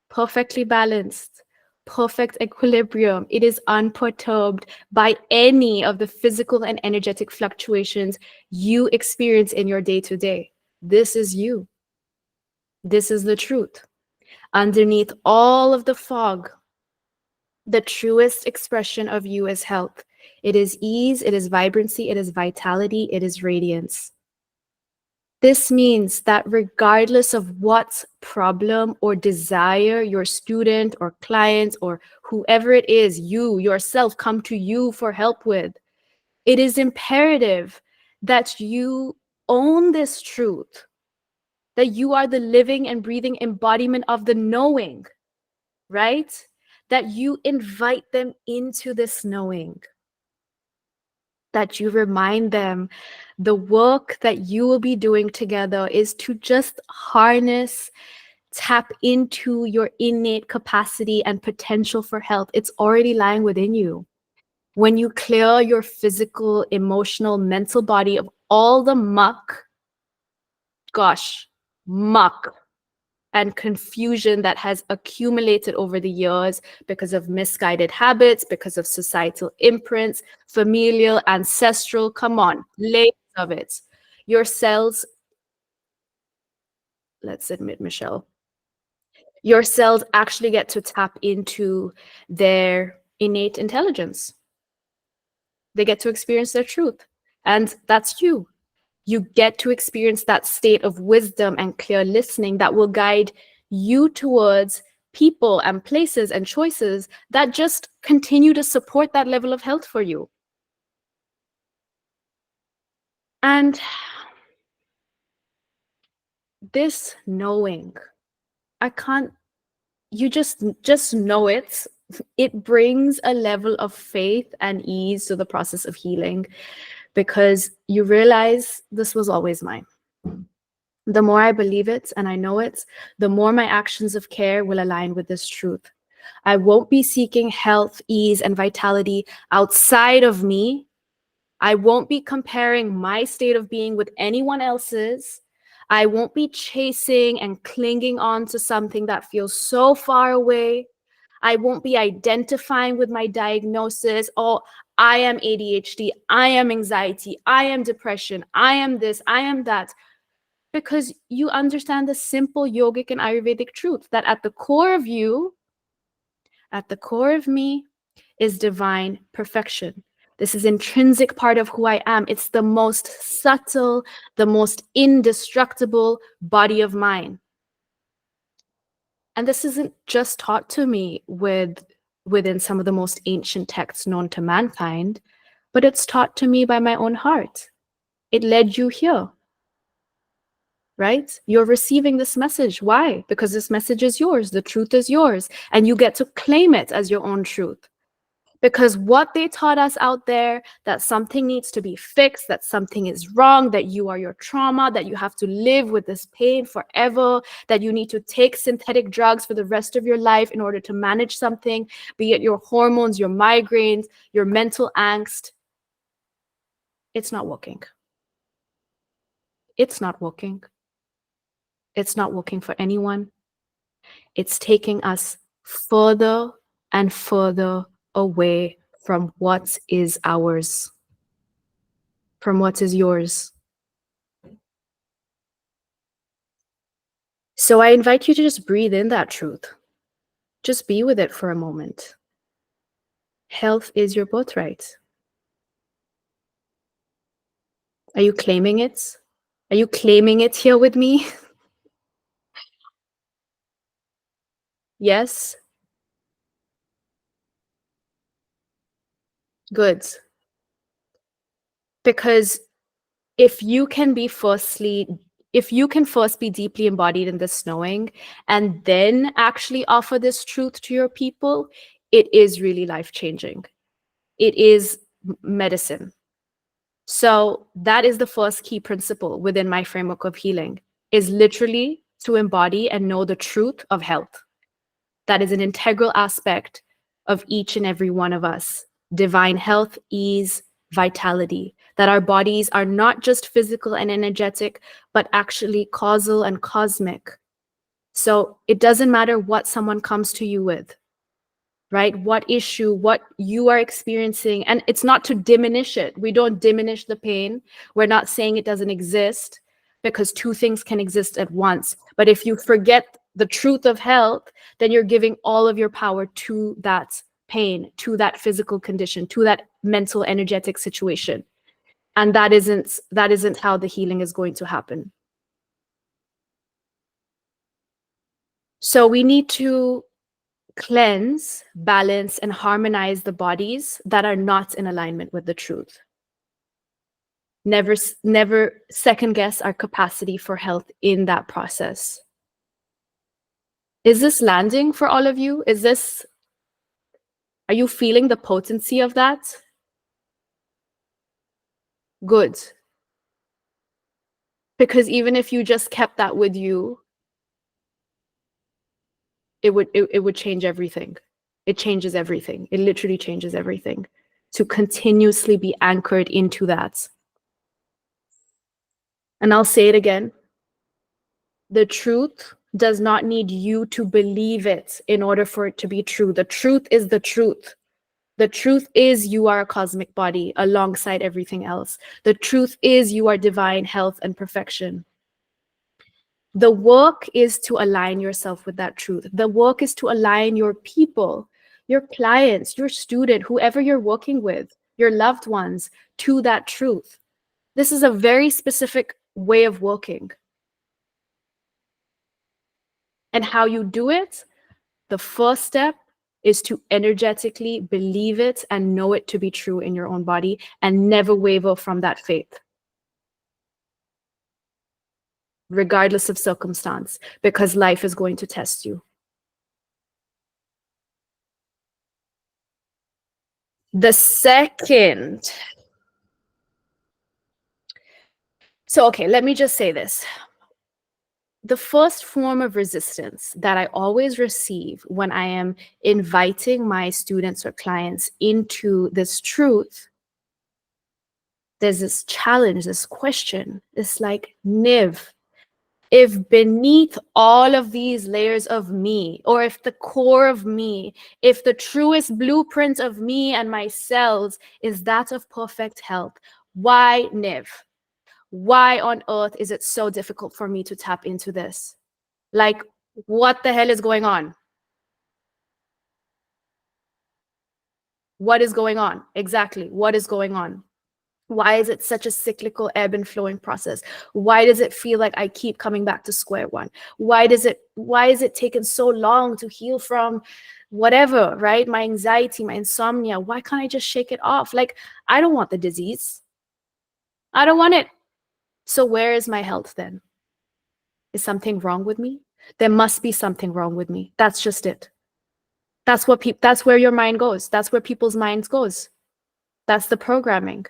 perfectly balanced, perfect equilibrium. It is unperturbed by any of the physical and energetic fluctuations you experience in your day-to-day. This is you. This is the truth. Underneath all of the fog, the truest expression of you is health. It is ease, it is vibrancy, it is vitality, it is radiance. This means that regardless of what problem or desire your student or client or whoever it is, you yourself come to you for help with, it is imperative that you own this truth, that you are the living and breathing embodiment of the knowing, right? That you invite them into this knowing, that you remind them the work that you will be doing together is to just harness, tap into your innate capacity and potential for health. It's already lying within you. When you clear your physical, emotional, mental body of all the muck, muck and confusion that has accumulated over the years because of misguided habits, because of societal imprints, familial, ancestral, come on, layers of it. Your cells, let's admit, Michelle, your cells actually get to tap into their innate intelligence. They get to experience their truth. And that's you. You get to experience that state of wisdom and clear listening that will guide you towards people and places and choices that just continue to support that level of health for you. And this knowing, you just know it. It brings a level of faith and ease to the process of healing because you realize this was always mine. The more I believe it and I know it, the more my actions of care will align with this truth. I won't be seeking health, ease, and vitality outside of me. I won't be comparing my state of being with anyone else's. I won't be chasing and clinging on to something that feels so far away. I won't be identifying with my diagnosis. Oh, I am ADHD. I am anxiety. I am depression. I am this. I am that. Because you understand the simple yogic and Ayurvedic truth that at the core of you, at the core of me, is divine perfection. This is intrinsic part of who I am. It's the most subtle, the most indestructible body of mine. And this isn't just taught to me within some of the most ancient texts known to mankind, but it's taught to me by my own heart. It led you here, right? You're receiving this message. Why? Because this message is yours. The truth is yours. And you get to claim it as your own truth. Because what they taught us out there, that something needs to be fixed, that something is wrong, that you are your trauma, that you have to live with this pain forever, that you need to take synthetic drugs for the rest of your life in order to manage something, be it your hormones, your migraines, your mental angst. It's not working. It's not working. It's not working for anyone. It's taking us further and further away from what is ours, from what is yours. So I invite you to just breathe in that truth. Just be with it for a moment. Health is your birthright. Are you claiming it? Are you claiming it here with me? Yes? Good. Because if you can first be deeply embodied in this knowing and then actually offer this truth to your people, it is really life-changing. It is medicine. So that is the first key principle within my framework of healing, is literally to embody and know the truth of health. That is an integral aspect of each and every one of us. Divine health, ease, vitality, that our bodies are not just physical and energetic, but actually causal and cosmic. So it doesn't matter what someone comes to you with, right? What issue, what you are experiencing. And it's not to diminish it. We don't diminish the pain. We're not saying it doesn't exist, because two things can exist at once. But if you forget the truth of health, then you're giving all of your power to that pain, to that physical condition, to that mental, energetic situation. And that isn't how the healing is going to happen. So we need to cleanse, balance, and harmonize the bodies that are not in alignment with the truth. Never second guess our capacity for health in that process. Is this landing for all of you? Are you feeling the potency of that? Good. Because even if you just kept that with you, it would change everything. It changes everything. It literally changes everything. To continuously be anchored into that. And I'll say it again. The truth does not need you to believe it in order for it to be true. The truth is the truth. The truth is you are a cosmic body alongside everything else. The truth is you are divine health and perfection. The work is to align yourself with that truth. The work is to align your people, your clients, your student, whoever you're working with, your loved ones, to that truth. This is a very specific way of working. And how you do it, the first step is to energetically believe it and know it to be true in your own body and never waver from that faith, regardless of circumstance, because life is going to test you. The second, so okay, let me just say this. The first form of resistance that I always receive when I am inviting my students or clients into this truth, there's this challenge, this question, this like, Niv, if beneath all of these layers of me, or if the core of me, if the truest blueprint of me and my cells is that of perfect health, why, Niv? Why on earth is it so difficult for me to tap into this? Like, what the hell is going on? What is going on? Exactly. What is going on? Why is it such a cyclical ebb and flowing process? Why does it feel like I keep coming back to square one? Why is it taken so long to heal from whatever, right? My anxiety, my insomnia. Why can't I just shake it off? Like, I don't want the disease. I don't want it. So where is my health then? Is something wrong with me? There must be something wrong with me. That's just it. That's where your mind goes. That's where people's minds goes. That's the programming.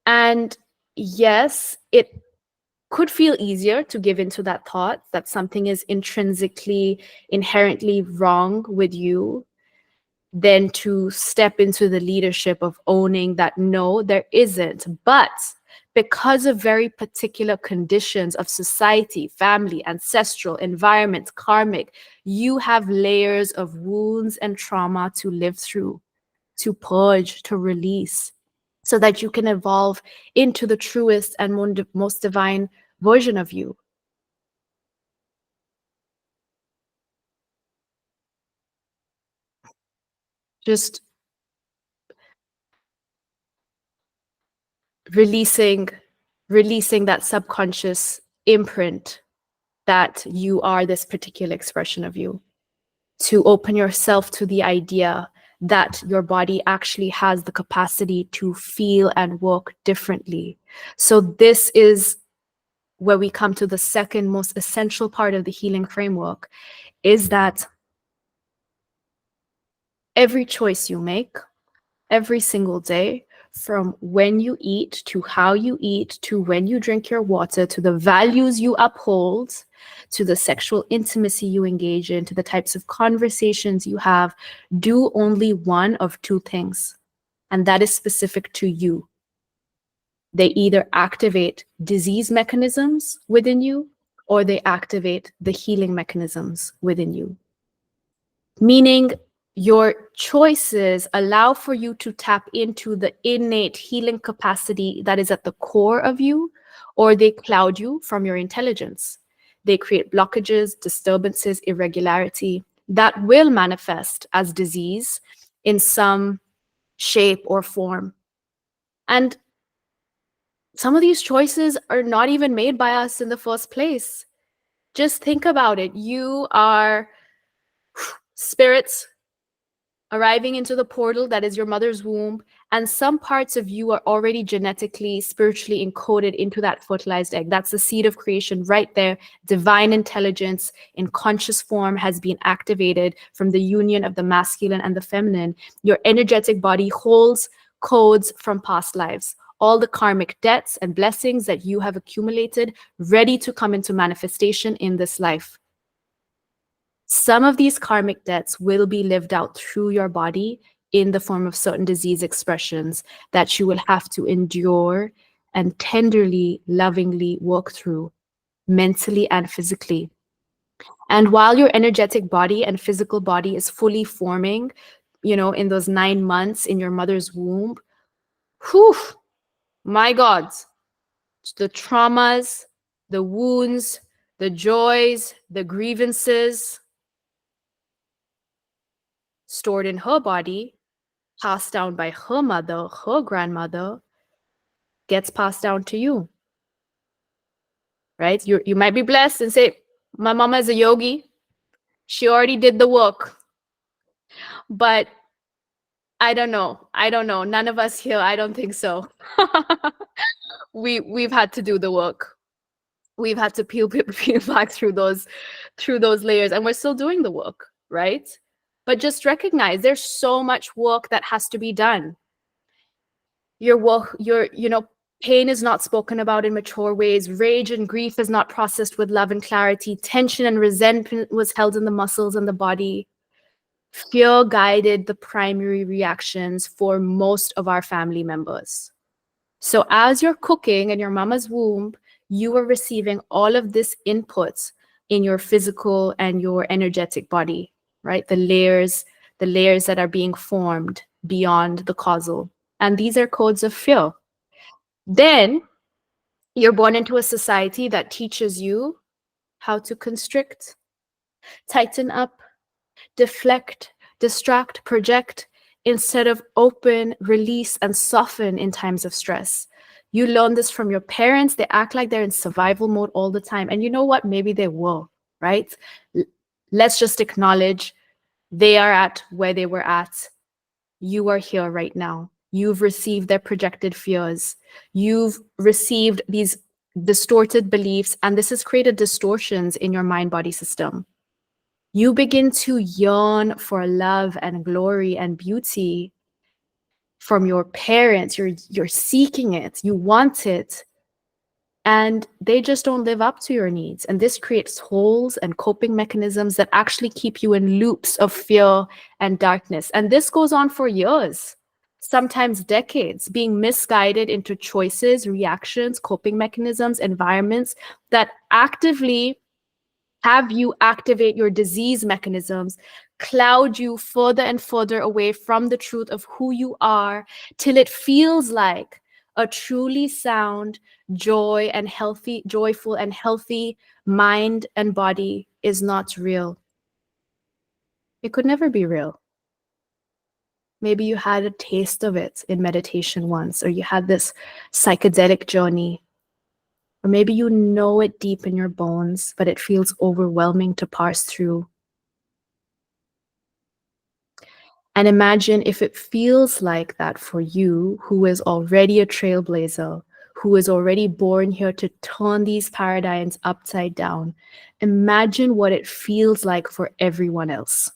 And yes, it could feel easier to give into that thought that something is intrinsically, inherently wrong with you than to step into the leadership of owning that no, there isn't. But because of very particular conditions of society, family, ancestral, environment, karmic, you have layers of wounds and trauma to live through, to purge, to release, so that you can evolve into the truest and most divine version of you. Just releasing that subconscious imprint that you are this particular expression of you, to open yourself to the idea that your body actually has the capacity to feel and work differently. So this is where we come to the second most essential part of the healing framework, is that every choice you make every single day, from when you eat to how you eat to when you drink your water to the values you uphold to the sexual intimacy you engage in to the types of conversations you have, do only one of two things, and that is specific to you. They either activate disease mechanisms within you or they activate the healing mechanisms within you. Meaning, your choices allow for you to tap into the innate healing capacity that is at the core of you, or they cloud you from your intelligence. They create blockages, disturbances, irregularity that will manifest as disease in some shape or form. And some of these choices are not even made by us in the first place. Just think about it. You are spirits arriving into the portal that is your mother's womb, and some parts of you are already genetically, spiritually encoded into that fertilized egg. That's the seed of creation right there. Divine intelligence in conscious form has been activated from the union of the masculine and the feminine. Your energetic body holds codes from past lives, all the karmic debts and blessings that you have accumulated, ready to come into manifestation in this life. Some of these karmic debts will be lived out through your body in the form of certain disease expressions that you will have to endure and tenderly, lovingly work through, mentally and physically. And while your energetic body and physical body is fully forming, in those 9 months in your mother's womb, whew, my God, the traumas, the wounds, the joys, the grievances, stored in her body, passed down by her mother, her grandmother, gets passed down to you, right? You might be blessed and say, my mama is a yogi. She already did the work. But I don't know. None of us here, I don't think so. We've had to do the work. We've had to peel back through those layers, and we're still doing the work, right? But just recognize there's so much work that has to be done. Pain is not spoken about in mature ways. Rage and grief is not processed with love and clarity. Tension and resentment was held in the muscles and the body. Fear guided the primary reactions for most of our family members. So as you're cooking in your mama's womb, you are receiving all of this inputs in your physical and your energetic body, right? The layers that are being formed beyond the causal. And these are codes of fear. Then you're born into a society that teaches you how to constrict, tighten up, deflect, distract, project, instead of open, release, and soften in times of stress. You learn this from your parents. They act like they're in survival mode all the time. And you know what? Maybe they will, right? Let's just acknowledge they are at where they were at. You are here right now. You've received their projected fears. You've received these distorted beliefs, and this has created distortions in your mind-body system. You begin to yearn for love and glory and beauty from your parents. You're seeking it. You want it. And they just don't live up to your needs. And this creates holes and coping mechanisms that actually keep you in loops of fear and darkness. And this goes on for years, sometimes decades, being misguided into choices, reactions, coping mechanisms, environments that actively have you activate your disease mechanisms, cloud you further and further away from the truth of who you are, till it feels like a truly sound, joyful and healthy mind and body is not real. It could never be real. Maybe you had a taste of it in meditation once, or you had this psychedelic journey. Or maybe you know it deep in your bones, but it feels overwhelming to parse through. And imagine if it feels like that for you, who is already a trailblazer, who is already born here to turn these paradigms upside down. Imagine what it feels like for everyone else.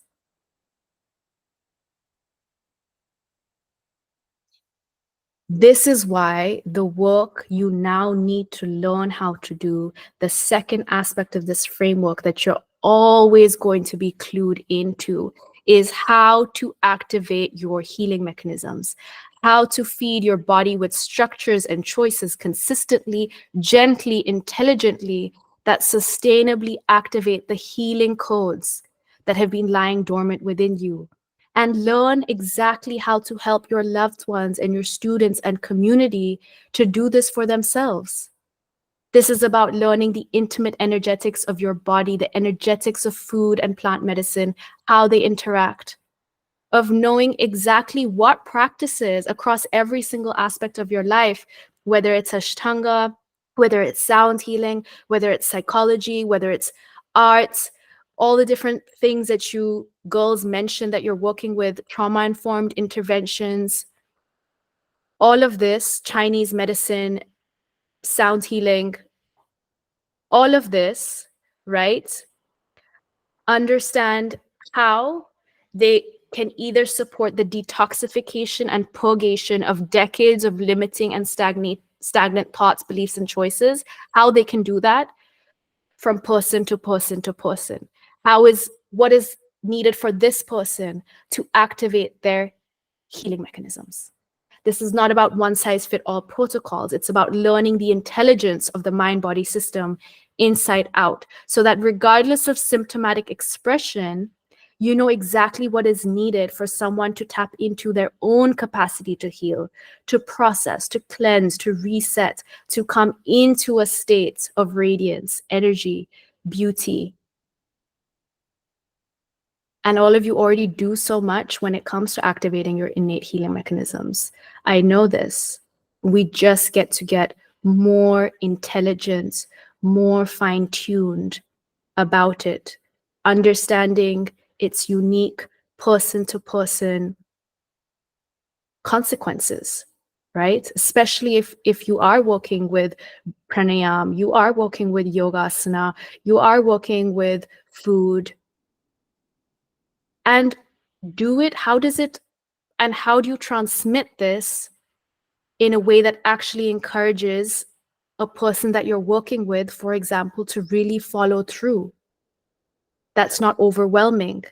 This is why the work you now need to learn how to do, the second aspect of this framework that you're always going to be clued into, is how to activate your healing mechanisms, how to feed your body with structures and choices consistently, gently, intelligently, that sustainably activate the healing codes that have been lying dormant within you. And learn exactly how to help your loved ones and your students and community to do this for themselves. This is about learning the intimate energetics of your body, the energetics of food and plant medicine, how they interact, of knowing exactly what practices across every single aspect of your life, whether it's Ashtanga, whether it's sound healing, whether it's psychology, whether it's arts, all the different things that you girls mentioned that you're working with, trauma-informed interventions, all of this, Chinese medicine, sound healing, all of this, right? Understand how they can either support the detoxification and purgation of decades of limiting and stagnant thoughts, beliefs, and choices, how they can do that from person to person to person. What is needed for this person to activate their healing mechanisms. This is not about one-size-fits-all protocols. It's about learning the intelligence of the mind-body system inside out, so that regardless of symptomatic expression, you know exactly what is needed for someone to tap into their own capacity to heal, to process, to cleanse, to reset, to come into a state of radiance, energy, beauty. And all of you already do so much when it comes to activating your innate healing mechanisms. I know this. We just get to get more intelligent, more fine-tuned about it, understanding its unique person-to-person consequences, right? Especially if you are working with pranayam, you are working with yogasana, you are working with food, and do it. How does it, and how do you transmit this in a way that actually encourages a person that you're working with, for example, to really follow through? That's not overwhelming.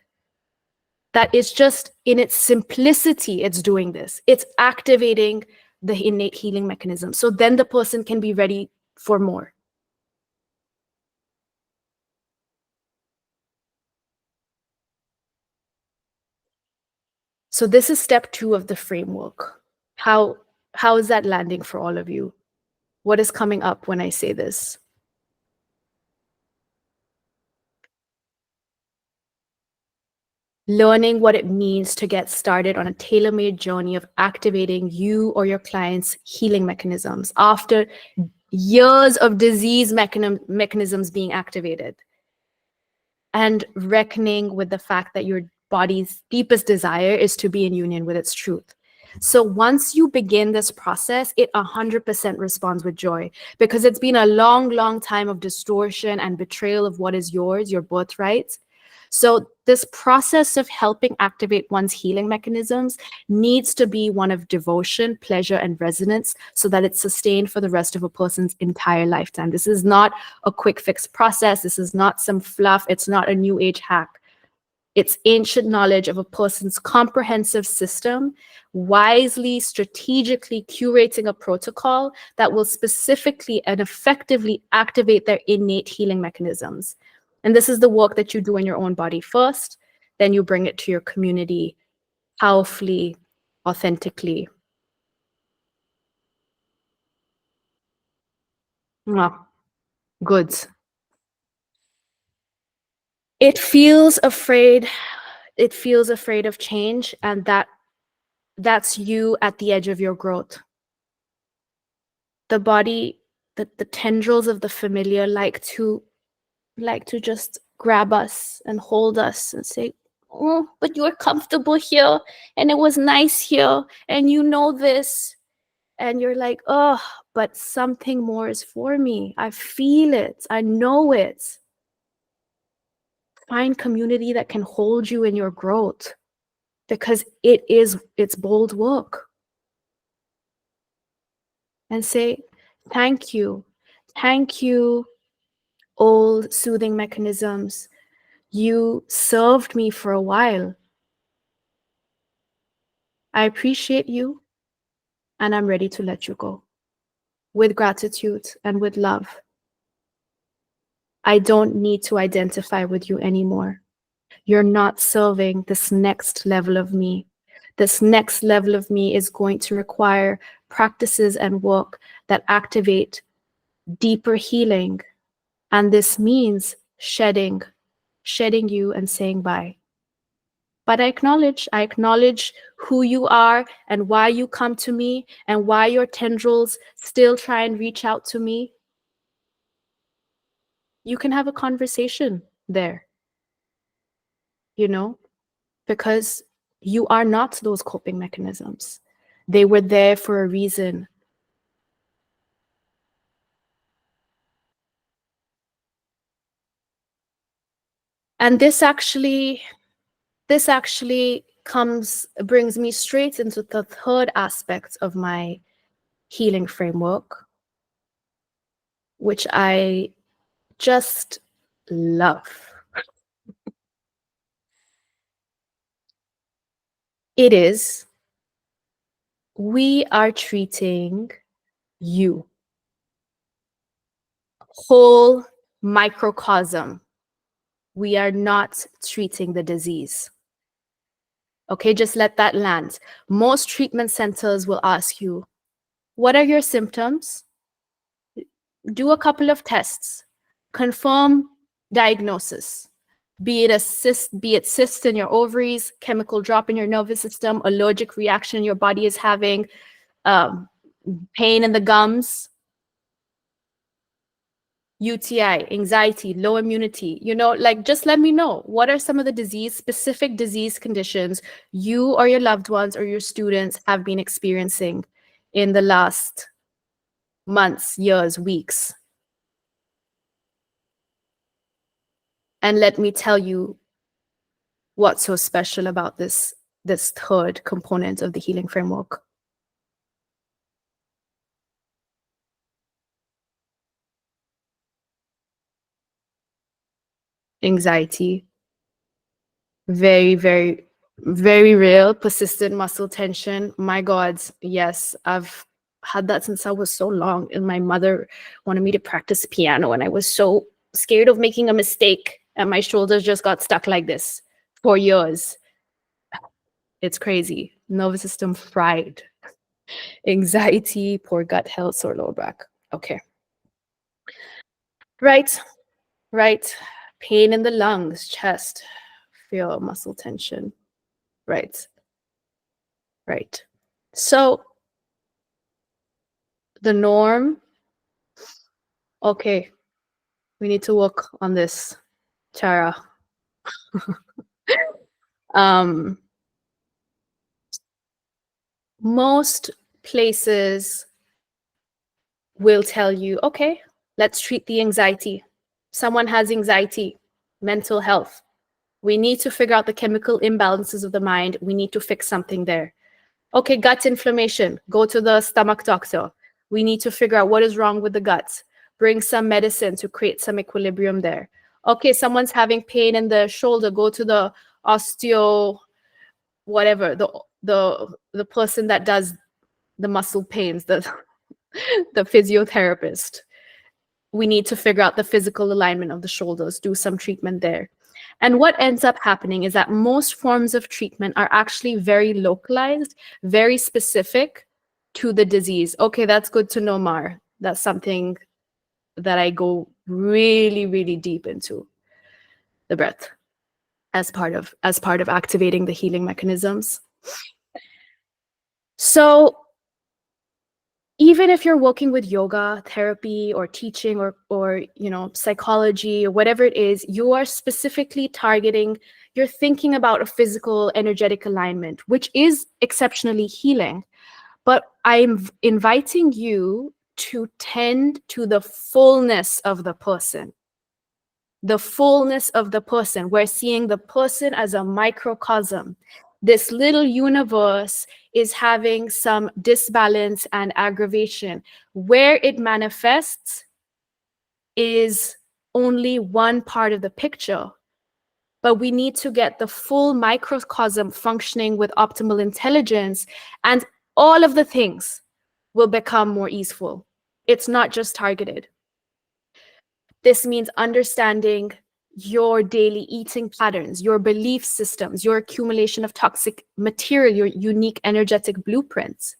That is just in its simplicity, it's doing this. It's activating the innate healing mechanism. So then the person can be ready for more. So this is step 2 of the framework. How is that landing for all of you? What is coming up when I say this? Learning what it means to get started on a tailor-made journey of activating you or your clients' healing mechanisms after years of disease mechanisms being activated, and reckoning with the fact that your body's deepest desire is to be in union with its truth. So once you begin this process, it 100% responds with joy, because it's been a long, long time of distortion and betrayal of what is yours, your birthright. So this process of helping activate one's healing mechanisms needs to be one of devotion, pleasure, and resonance, so that it's sustained for the rest of a person's entire lifetime. This is not a quick fix process. This is not some fluff. It's not a new age hack. It's ancient knowledge of a person's comprehensive system, wisely, strategically curating a protocol that will specifically and effectively activate their innate healing mechanisms. And this is the work that you do in your own body first, then you bring it to your community powerfully, authentically. Good. It feels afraid of change, and that's you at the edge of your growth. The body, the tendrils of the familiar like to just grab us and hold us and say, oh, but you're comfortable here and it was nice here and you know this. And you're like, oh, but something more is for me. I feel it. I know it. Find community that can hold you in your growth, because it's bold work. And say, thank you. Thank you, old soothing mechanisms. You served me for a while. I appreciate you, and I'm ready to let you go. With gratitude and with love. I don't need to identify with you anymore. You're not serving this next level of me. This next level of me is going to require practices and work that activate deeper healing. And this means shedding you and saying bye. But I acknowledge who you are and why you come to me and why your tendrils still try and reach out to me. You can have a conversation there, because you are not those coping mechanisms. They were there for a reason. And this actually brings me straight into the third aspect of my healing framework, which I just love. It is, we are treating you, whole microcosm. We are not treating the disease. Okay, just let that land. Most treatment centers will ask you, what are your symptoms? Do a couple of tests, confirm diagnosis. Be it cyst in your ovaries, chemical drop in your nervous system, allergic reaction your body is having, pain in the gums, UTI, anxiety, low immunity, just let me know. What are some of the specific disease conditions you or your loved ones or your students have been experiencing in the last months, years, weeks? And let me tell you what's so special about this third component of the healing framework. Anxiety, very, very, very real, persistent muscle tension. My God, yes, I've had that since I was so long. And my mother wanted me to practice piano, and I was so scared of making a mistake, and my shoulders just got stuck like this for years. It's crazy. Nervous system fried. Anxiety, poor gut health, sore lower back. Okay. Right. Pain in the lungs, chest, fear, muscle tension. Right. So the norm, okay, we need to work on this, Chara. Most places will tell you, okay, let's treat the anxiety. Someone has anxiety, mental health. We need to figure out the chemical imbalances of the mind. We need to fix something there. Okay, gut inflammation, go to the stomach doctor. We need to figure out what is wrong with the gut. Bring some medicine to create some equilibrium there. Okay, someone's having pain in the shoulder, go to the osteo, whatever, the person that does the muscle pains, the physiotherapist. We need to figure out the physical alignment of the shoulders, do some treatment there. And what ends up happening is that most forms of treatment are actually very localized, very specific to the disease. Okay, that's good to know, Mar. That's something that I go really, really deep into, the breath, as part of activating the healing mechanisms. So even if you're working with yoga, therapy, or teaching, or psychology, or whatever it is, you are specifically targeting, you're thinking about a physical, energetic alignment, which is exceptionally healing. But I'm inviting you to tend to the fullness of the person. The fullness of the person. We're seeing the person as a microcosm. This little universe is having some disbalance and aggravation. Where it manifests is only one part of the picture, but we need to get the full microcosm functioning with optimal intelligence, and all of the things will become more easeful. It's not just targeted. This means understanding your daily eating patterns, your belief systems, your accumulation of toxic material, your unique energetic blueprints.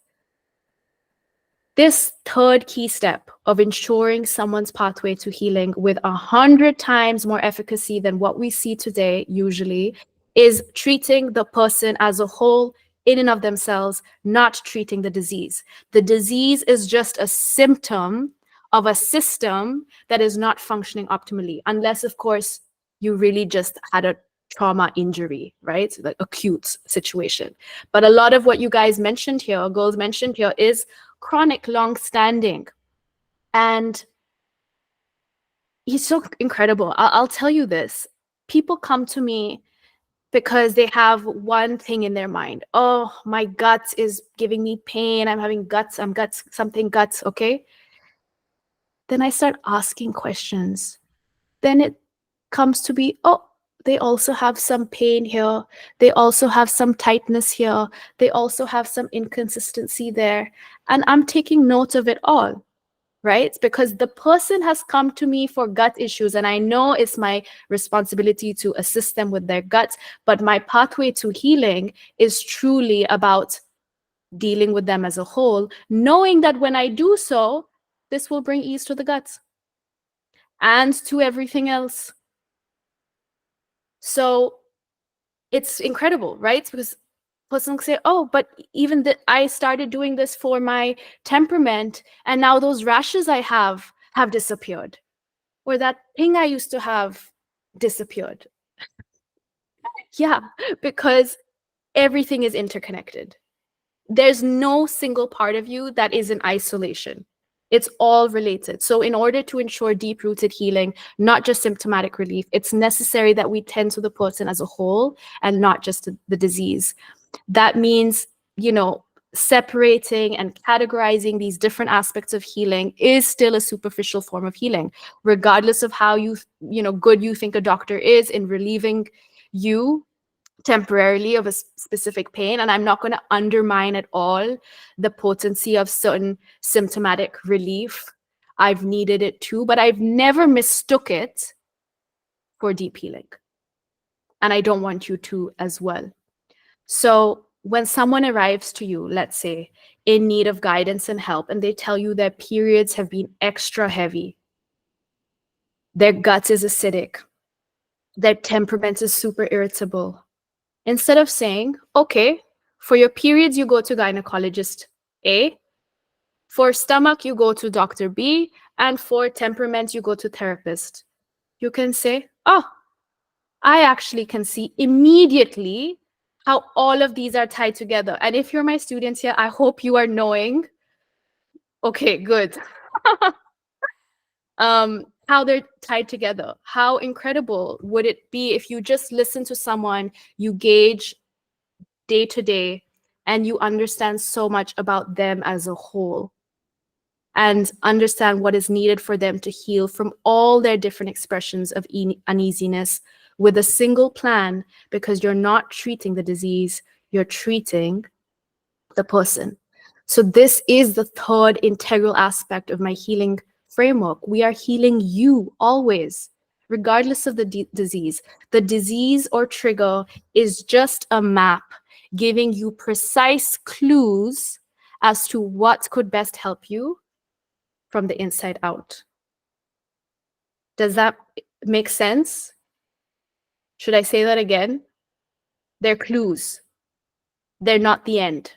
This third key step of ensuring someone's pathway to healing with 100 times more efficacy than what we see today usually is treating the person as a whole in and of themselves, not treating the disease. The disease is just a symptom of a system that is not functioning optimally, unless, of course, you really just had a trauma injury, right? Like acute situation. But a lot of what you guys mentioned here, girls mentioned here, is chronic, long-standing. And he's so incredible. I'll tell you this. People come to me because they have one thing in their mind. Oh, my gut is giving me pain. I'm having guts. Something guts, okay? Then I start asking questions. Then it comes to be, oh, they also have some pain here. They also have some tightness here. They also have some inconsistency there. And I'm taking note of it all, right? Because the person has come to me for gut issues, and I know it's my responsibility to assist them with their gut, but my pathway to healing is truly about dealing with them as a whole, knowing that when I do so, this will bring ease to the guts and to everything else. So it's incredible, right? Because person can say, oh, but even I started doing this for my temperament, and now those rashes I have disappeared, or that thing I used to have disappeared. Yeah, because everything is interconnected. There's no single part of you that is in isolation. It's all related. So in order to ensure deep-rooted healing, not just symptomatic relief, it's necessary that we tend to the person as a whole and not just the disease. That means, separating and categorizing these different aspects of healing is still a superficial form of healing, regardless of how good you think a doctor is in relieving you temporarily of a specific pain. And I'm not going to undermine at all the potency of certain symptomatic relief. I've needed it too, but I've never mistook it for deep healing. And I don't want you to as well. So when someone arrives to you, let's say, in need of guidance and help, and they tell you their periods have been extra heavy, their gut is acidic, their temperament is super irritable, instead of saying, okay, for your periods, you go to gynecologist A, for stomach, you go to Dr. B, and for temperament, you go to therapist. You can say, oh, I actually can see immediately how all of these are tied together. And if you're my students here, I hope you are knowing, okay, good. How they're tied together. How incredible would it be if you just listen to someone, you gauge day to day, and you understand so much about them as a whole and understand what is needed for them to heal from all their different expressions of uneasiness with a single plan, because you're not treating the disease, you're treating the person. So this is the third integral aspect of my healing framework. We are healing you always, regardless of the disease. The disease or trigger is just a map giving you precise clues as to what could best help you from the inside out. Does that make sense? Should I say that again? They're clues. They're not the end.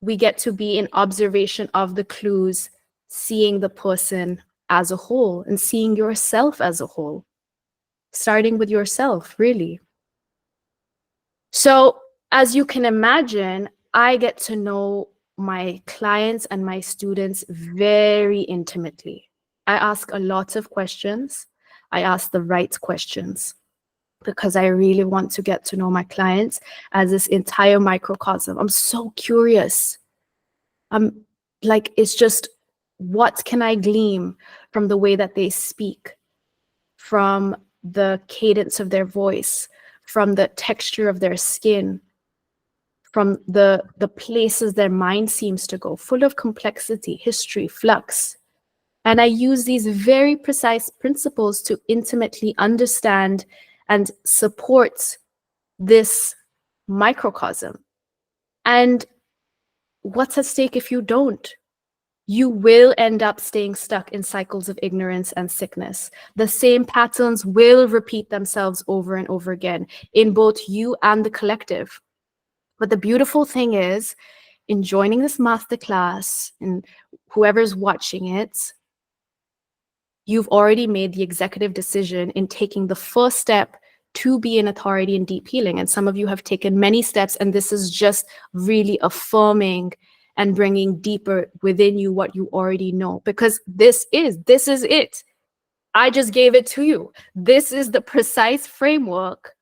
We get to be in observation of the clues, seeing the person as a whole and seeing yourself as a whole, starting with yourself, really. So, as you can imagine, I get to know my clients and my students very intimately. I ask a lot of questions. I ask the right questions because I really want to get to know my clients as this entire microcosm. I'm so curious. I'm like, it's just, what can I glean from the way that they speak, from the cadence of their voice, from the texture of their skin, from the places their mind seems to go, full of complexity, history, flux. And I use these very precise principles to intimately understand and support this microcosm. And what's at stake if you don't? You will end up staying stuck in cycles of ignorance and sickness. The same patterns will repeat themselves over and over again in both you and the collective. But the beautiful thing is, in joining this masterclass and whoever's watching it, you've already made the executive decision in taking the first step to be an authority in deep healing. And some of you have taken many steps, and this is just really affirming and bringing deeper within you what you already know, because this is it. I just gave it to you. This is the precise framework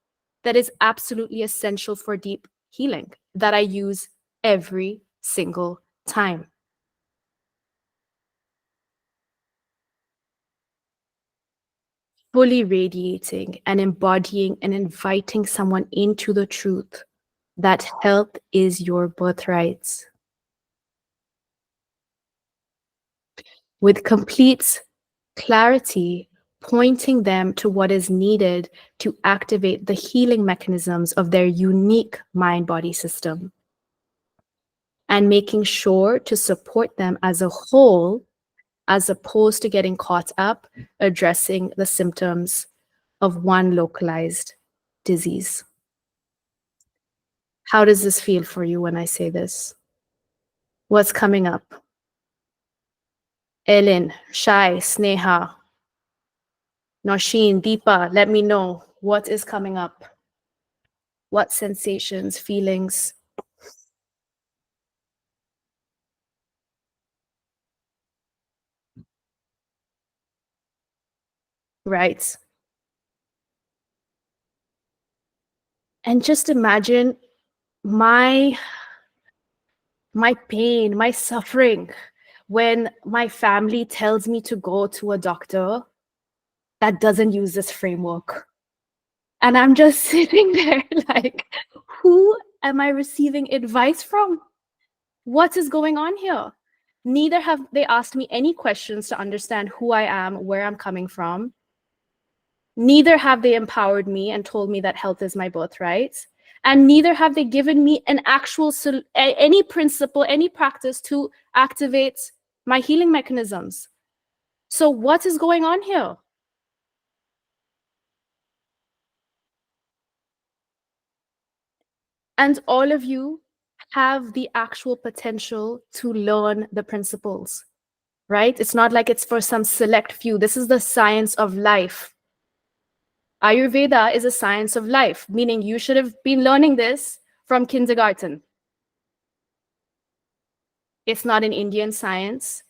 that is absolutely essential for deep healing that I use every single time. Fully radiating and embodying and inviting someone into the truth that health is your birthright. With complete clarity, pointing them to what is needed to activate the healing mechanisms of their unique mind-body system, and making sure to support them as a whole, as opposed to getting caught up addressing the symptoms of one localized disease. How does this feel for you when I say this? What's coming up? Ellen, Shai, Sneha, Nosheen, Deepa, let me know what is coming up. What sensations, feelings? Right. And just imagine my pain, my suffering, when my family tells me to go to a doctor that doesn't use this framework. And I'm just sitting there like, who am I receiving advice from? What is going on here? Neither have they asked me any questions to understand who I am, where I'm coming from. Neither have they empowered me and told me that health is my birthright. And neither have they given me an actual any principle, any practice to activate my healing mechanisms. So what is going on here? And all of you have the actual potential to learn the principles, right? It's not like it's for some select few. This is the science of life. Ayurveda is a science of life, meaning you should have been learning this from kindergarten. It's not an Indian science.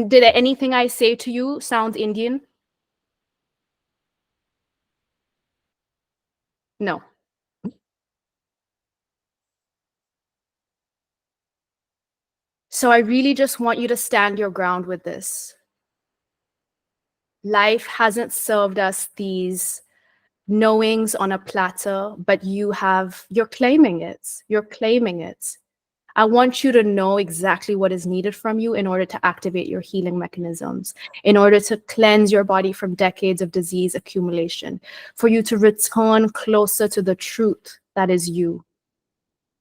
Did anything I say to you sound Indian? No. So I really just want you to stand your ground with this. Life hasn't served us these knowings on a platter, but you're claiming it. You're claiming it. I want you to know exactly what is needed from you in order to activate your healing mechanisms, in order to cleanse your body from decades of disease accumulation, for you to return closer to the truth that is you.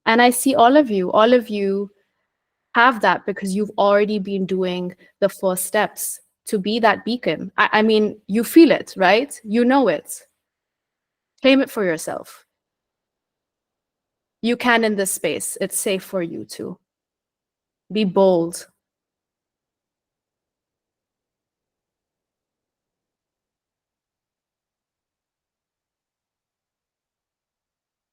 And I see all of you have that because you've already been doing the first steps to be that beacon. I mean, you feel it, right? You know it. Claim it for yourself. You can in this space. It's safe for you to. Be bold.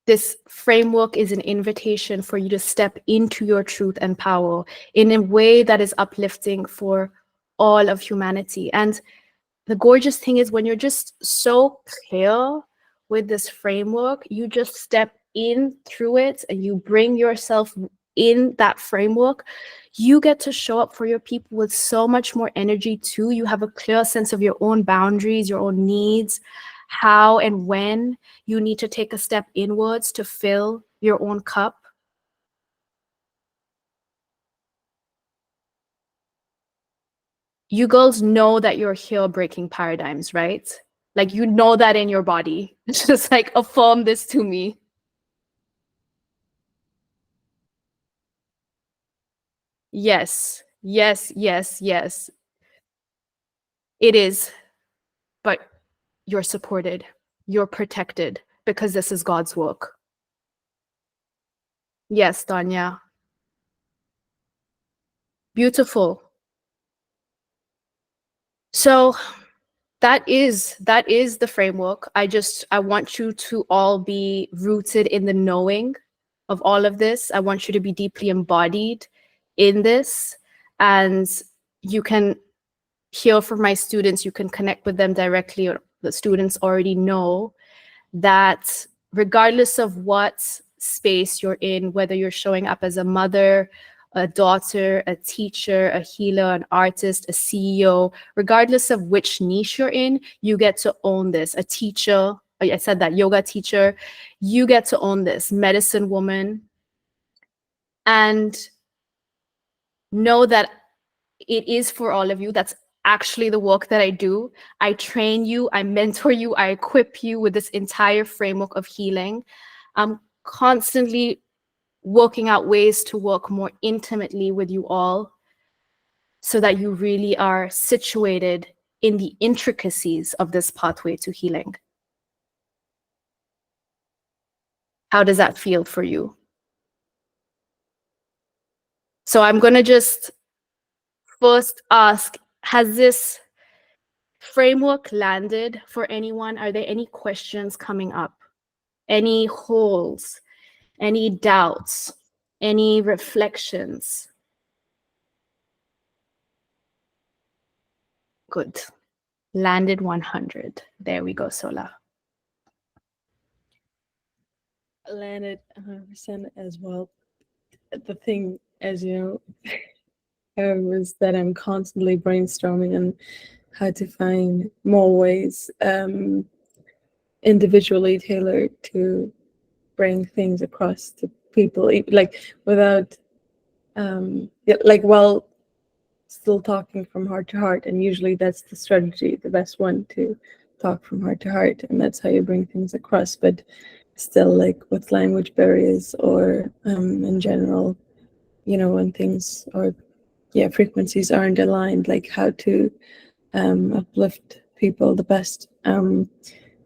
This framework is an invitation for you to step into your truth and power in a way that is uplifting for all of humanity. And the gorgeous thing is when you're just so clear with this framework, you just step in through it and you bring yourself in that framework, you get to show up for your people with so much more energy too. You have a clear sense of your own boundaries, your own needs, how and when you need to take a step inwards to fill your own cup. You girls know that you're here breaking paradigms, right? Like, you know that in your body. Just like affirm this to me. Yes, yes, yes, yes. It is, but you're supported. You're protected because this is God's work. Yes, Tanya. Beautiful. So that is the framework. I want you to all be rooted in the knowing of all of this. I want you to be deeply embodied in this, and you can hear from my students, you can connect with them directly, or the students already know that regardless of what space you're in, whether you're showing up as a mother, a daughter, a teacher, a healer, an artist, a CEO, regardless of which niche you're in, you get to own this. A teacher, I said that, yoga teacher, you get to own this. Medicine woman. And know that it is for all of you. That's actually the work that I do. I train you, I mentor you, I equip you with this entire framework of healing. I'm constantly working out ways to work more intimately with you all so that you really are situated in the intricacies of this pathway to healing. How does that feel for you? So I'm going to just first ask, has this framework landed for anyone? Are there any questions coming up? Any holes? Any doubts? Any reflections? Good. Landed 100. There we go, Sola. Landed 100% as well. The thing, as you know, was that I'm constantly brainstorming on how to find more ways individually tailored to bring things across to people, like without like while still talking from heart to heart. And usually that's the strategy, the best one, to talk from heart to heart, and that's how you bring things across. But still, like with language barriers or in general, you know, when things or frequencies aren't aligned, like how to uplift people the best.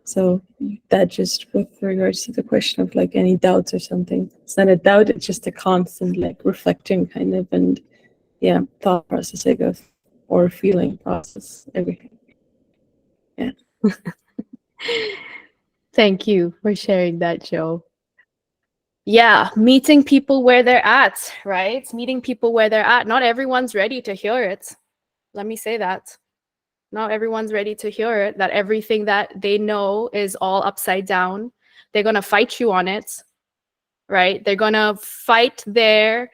So that just with regards to the question of like any doubts or something. It's not a doubt, it's just a constant like reflecting kind of and thought process, I guess, or feeling process, everything. Yeah. Thank you for sharing that, Joe. Yeah, meeting people where they're at, right? Meeting people where they're at. Not everyone's ready to hear it. Let me say that. Not everyone's ready to hear it, that everything that they know is all upside down. They're going to fight you on it, right? They're going to fight their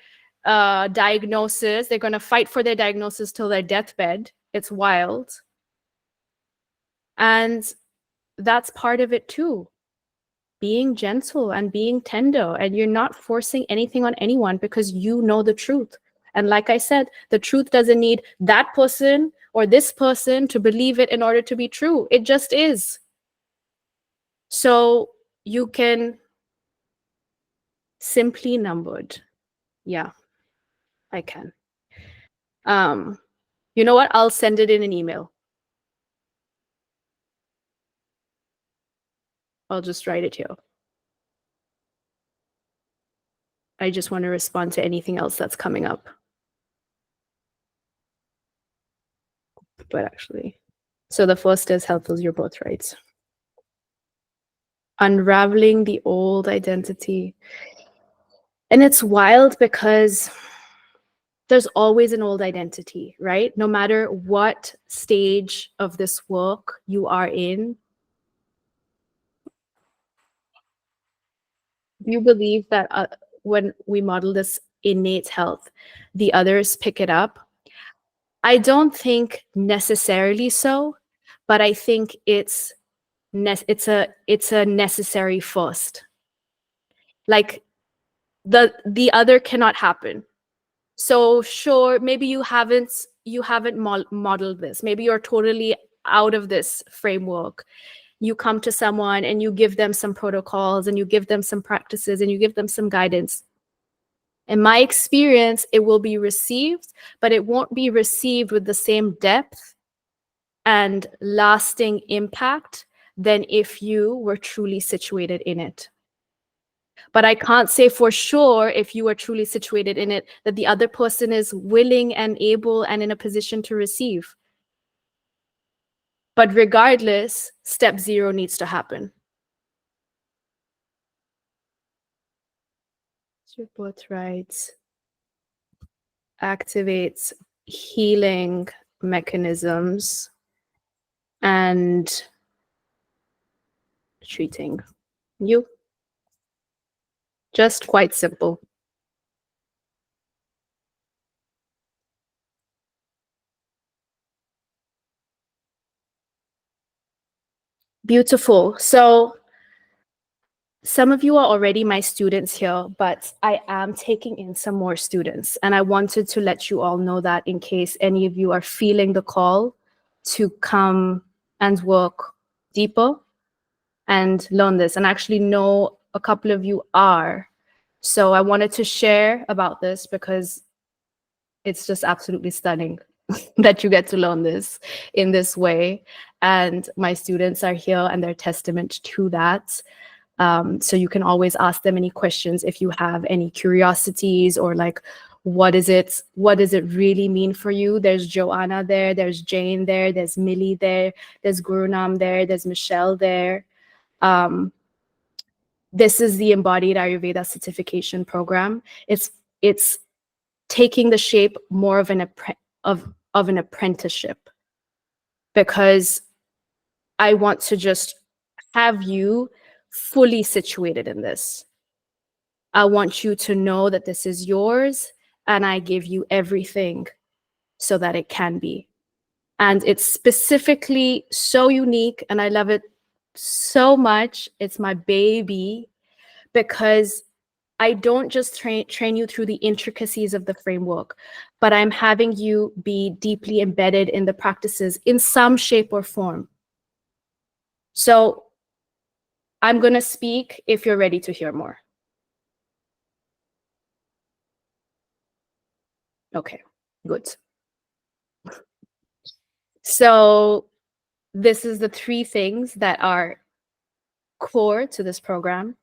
diagnosis. They're going to fight for their diagnosis till their deathbed. It's wild. And that's part of it too. Being gentle and being tender, and you're not forcing anything on anyone because you know the truth. And like I said, the truth doesn't need that person or this person to believe it in order to be true. It just is. So you can simply numbered. Yeah, I can. You know what? I'll send it in an email. I'll just write it here. I just want to respond to anything else that's coming up. But actually, so the first is health is your birthright. Unraveling the old identity. And it's wild because there's always an old identity, right? No matter what stage of this work you are in. Do you believe that when we model this innate health, the others pick it up? I don't think necessarily so, but I think it's a necessary first. Like the other cannot happen. So sure, maybe you haven't modeled this. Maybe you're totally out of this framework. You come to someone and you give them some protocols and you give them some practices and you give them some guidance. In my experience, it will be received, but it won't be received with the same depth and lasting impact than if you were truly situated in it. But I can't say for sure if you are truly situated in it that the other person is willing and able and in a position to receive. But regardless, step 0 needs to happen. Your birthright activates healing mechanisms and treating you. Just quite simple. Beautiful. So some of you are already my students here, but I am taking in some more students. And I wanted to let you all know that in case any of you are feeling the call to come and work deeper and learn this. And I actually know a couple of you are. So I wanted to share about this because it's just absolutely stunning that you get to learn this in this way. And my students are here and they're testament to that. So you can always ask them any questions if you have any curiosities or like, what does it really mean for you? There's Joanna there, there's Jane there, there's Millie there, there's Gurunam there, there's Michelle there. This is the Embodied Ayurveda Certification Program. It's taking the shape more of an apprenticeship, because I want to just have you fully situated in this. I want you to know that this is yours and I give you everything so that it can be. And it's specifically so unique and I love it so much. It's my baby because I don't just train you through the intricacies of the framework, but I'm having you be deeply embedded in the practices in some shape or form. So I'm going to speak if you're ready to hear more. Okay, good. So this is the 3 things that are core to this program.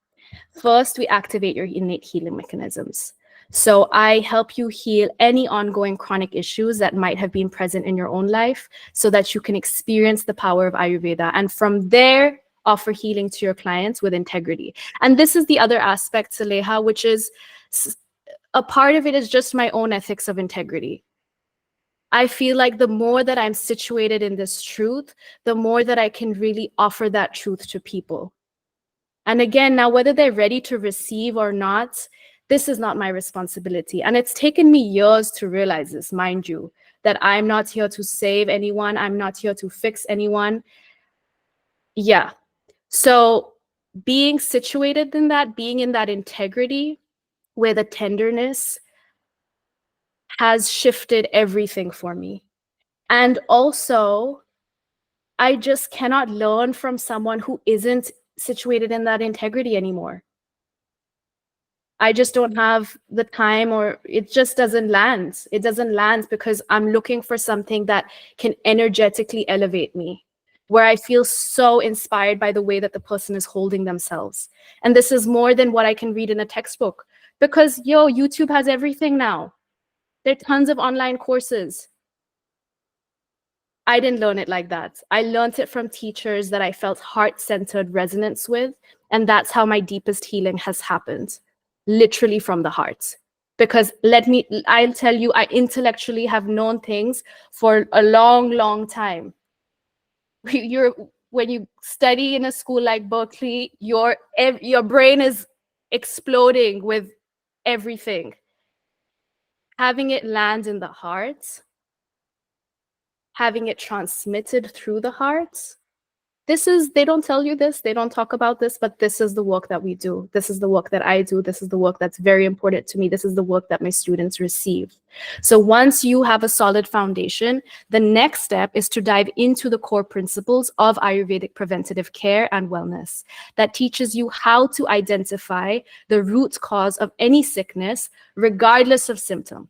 First, we activate your innate healing mechanisms. So I help you heal any ongoing chronic issues that might have been present in your own life so that you can experience the power of Ayurveda. And from there, offer healing to your clients with integrity. And this is the other aspect, Saleha, which is a part of it is just my own ethics of integrity. I feel like the more that I'm situated in this truth, the more that I can really offer that truth to people. And again, now whether they're ready to receive or not, this is not my responsibility. And it's taken me years to realize this, mind you, that I'm not here to save anyone. I'm not here to fix anyone. Yeah. So being situated in that, being in that integrity where the tenderness has shifted everything for me. And also, I just cannot learn from someone who isn't situated in that integrity anymore. I just don't have the time, or it just doesn't land. It doesn't land because I'm looking for something that can energetically elevate me, where I feel so inspired by the way that the person is holding themselves. And this is more than what I can read in a textbook because, YouTube has everything now. There are tons of online courses. I didn't learn it like that. I learned it from teachers that I felt heart-centered resonance with. And that's how my deepest healing has happened, literally from the heart. Because I'll tell you, I intellectually have known things for a long, long time. When you study in a school like Berkeley, your brain is exploding with everything. Having it land in the heart, having it transmitted through the heart. They don't tell you this, they don't talk about this, but this is the work that we do. This is the work that I do. This is the work that's very important to me. This is the work that my students receive. So once you have a solid foundation, the next step is to dive into the core principles of Ayurvedic preventative care and wellness that teaches you how to identify the root cause of any sickness, regardless of symptom.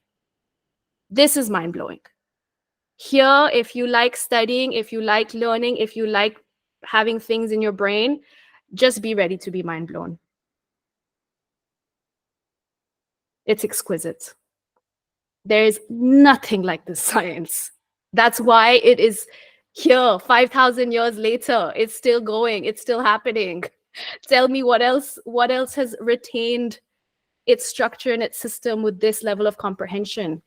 This is mind-blowing. Here, if you like studying, if you like learning, if you like having things in your brain, just be ready to be mind blown. It's exquisite. There is nothing like this science. That's why it is here 5,000 years later. It's still going. It's still happening. Tell me what else has retained its structure and its system with this level of comprehension.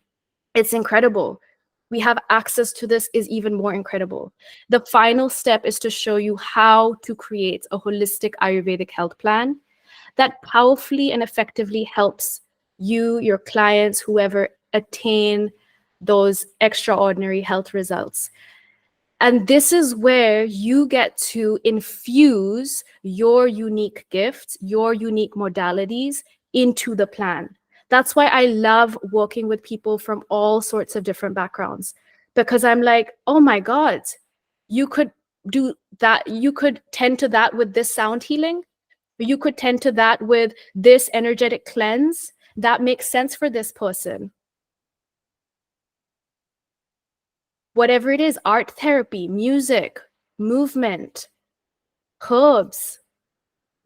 It's incredible. We have access to this is even more incredible. The final step is to show you how to create a holistic Ayurvedic health plan that powerfully and effectively helps you, your clients, whoever, attain those extraordinary health results. And this is where you get to infuse your unique gifts, your unique modalities into the plan. That's why I love working with people from all sorts of different backgrounds, because I'm like, oh my God, you could do that. You could tend to that with this sound healing. You could tend to that with this energetic cleanse. That makes sense for this person. Whatever it is, art therapy, music, movement, herbs.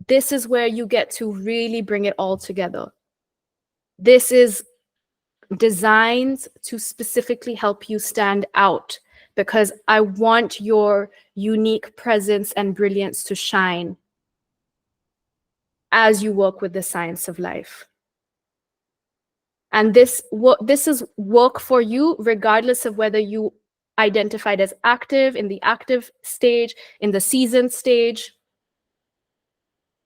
This is where you get to really bring it all together. This is designed to specifically help you stand out because I want your unique presence and brilliance to shine as you work with the science of life. And this is work for you regardless of whether you identified as active, in the active stage, in the seasoned stage,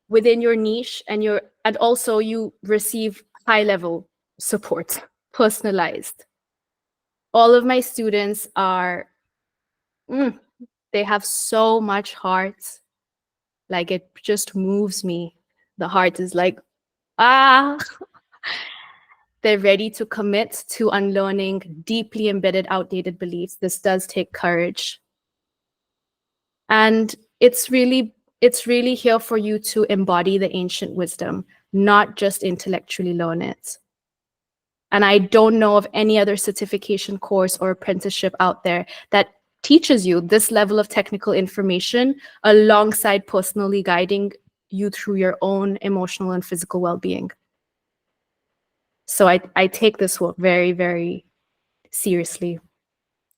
within your niche, and also you receive high-level support, personalized. All of my students are, they have so much heart. Like, it just moves me. The heart is like, ah. They're ready to commit to unlearning deeply embedded, outdated beliefs. This does take courage. And it's really it's really here for you to embody the ancient wisdom, not just intellectually learn it. And I don't know of any other certification course or apprenticeship out there that teaches you this level of technical information alongside personally guiding you through your own emotional and physical well-being. So I take this work very, very seriously.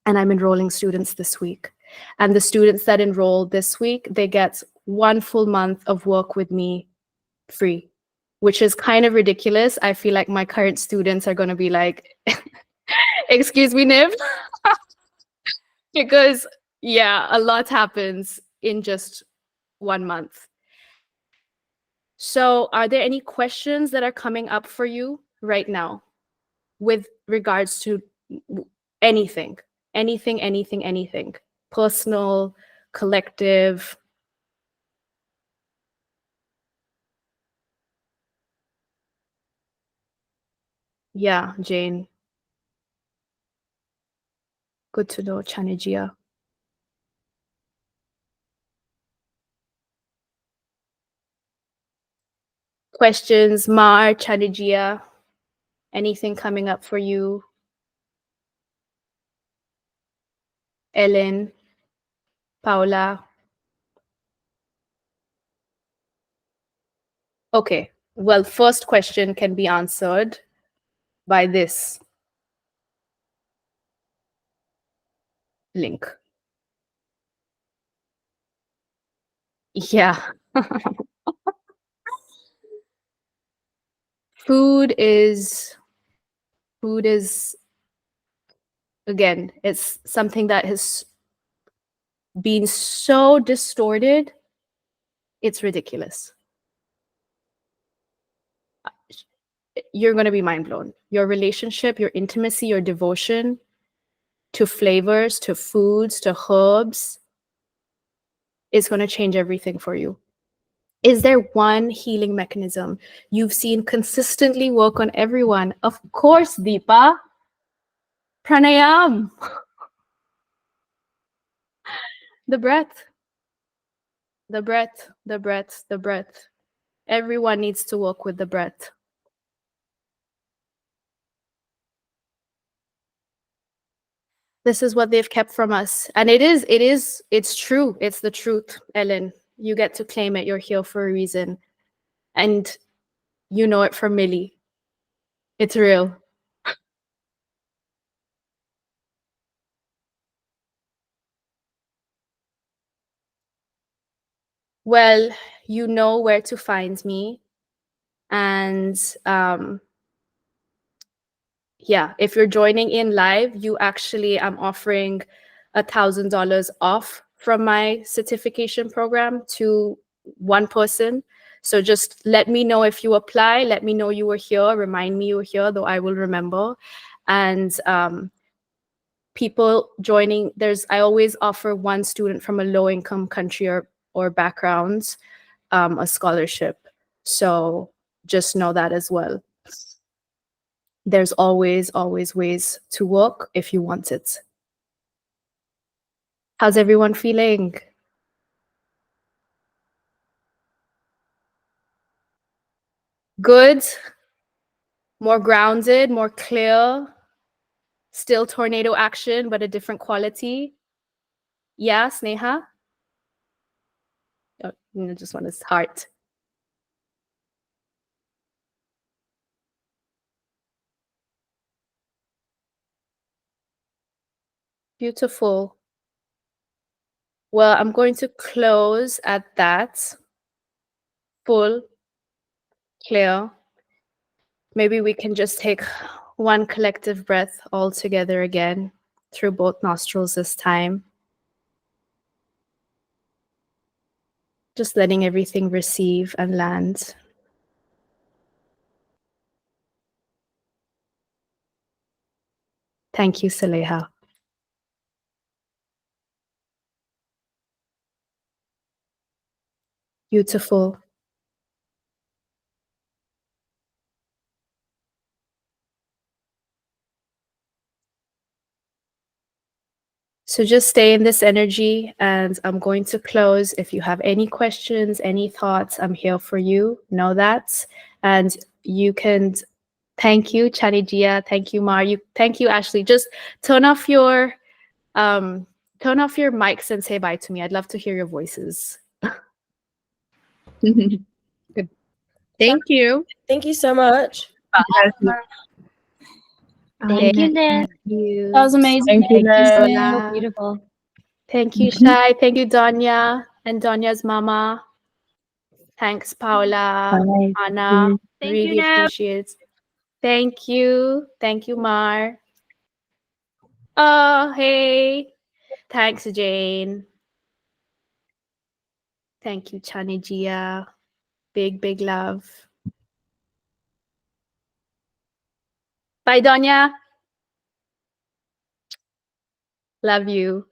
And I'm enrolling students this week. And the students that enroll this week, they get 1 full month of work with me free, which is kind of ridiculous. I feel like my current students are going to be like, excuse me, Niv, because yeah, a lot happens in just 1 month. So are there any questions that are coming up for you right now with regards to anything, anything, personal, collective? Yeah, Jane. Good to know, Chanijia. Questions, Mar, Chanijia? Anything coming up for you? Ellen, Paula? Okay, well, first question can be answered by this link. Yeah. Food is, again, it's something that has been so distorted, it's ridiculous. You're going to be mind blown. Your relationship, your intimacy, your devotion to flavors, to foods, to herbs is going to change everything for you. Is there one healing mechanism you've seen consistently work on everyone? Of course, Deepa. Pranayam. The breath. The breath, the breath, the breath. Everyone needs to work with the breath. This is what they've kept from us. And it's true. It's the truth, Ellen. You get to claim it. You're here for a reason. And you know it from Millie. It's real. Well, you know where to find me. And yeah, if you're joining in live, I'm offering $1,000 off from my certification program to one person. So just let me know if you apply. Let me know you were here. Remind me you were here, though I will remember. And people joining, I always offer one student from a low-income country or background a scholarship. So just know that as well. There's always ways to work if you want it. How's everyone feeling? Good? More grounded, more clear? Still tornado action, but a different quality? Yeah, Sneha? Oh, just want his heart. Beautiful. Well, I'm going to close at that. Full, clear. Maybe we can just take one collective breath all together again through both nostrils this time. Just letting everything receive and land. Thank you, Saleha. Beautiful. So just stay in this energy, and I'm going to close. If you have any questions, any thoughts, I'm here for you. Know that. And you can thank you, Chanijia. Thank you, Mar. Thank you, Ashley. Just turn off your mics and say bye to me. I'd love to hear your voices. Good. Thank you. Thank you so much. Thank you, Liz. you. That was amazing. Thank you, Liz. So beautiful. Thank you, Shai. Thank you, Donya and Donya's mama. Thanks, Paula, Bye. Anna. Thank you, Really Nat. appreciate it. Thank you. Thank you, Mar. Oh, hey. Thanks, Jane. Thank you, Chanijia. Big, big love. Bye, Donya. Love you.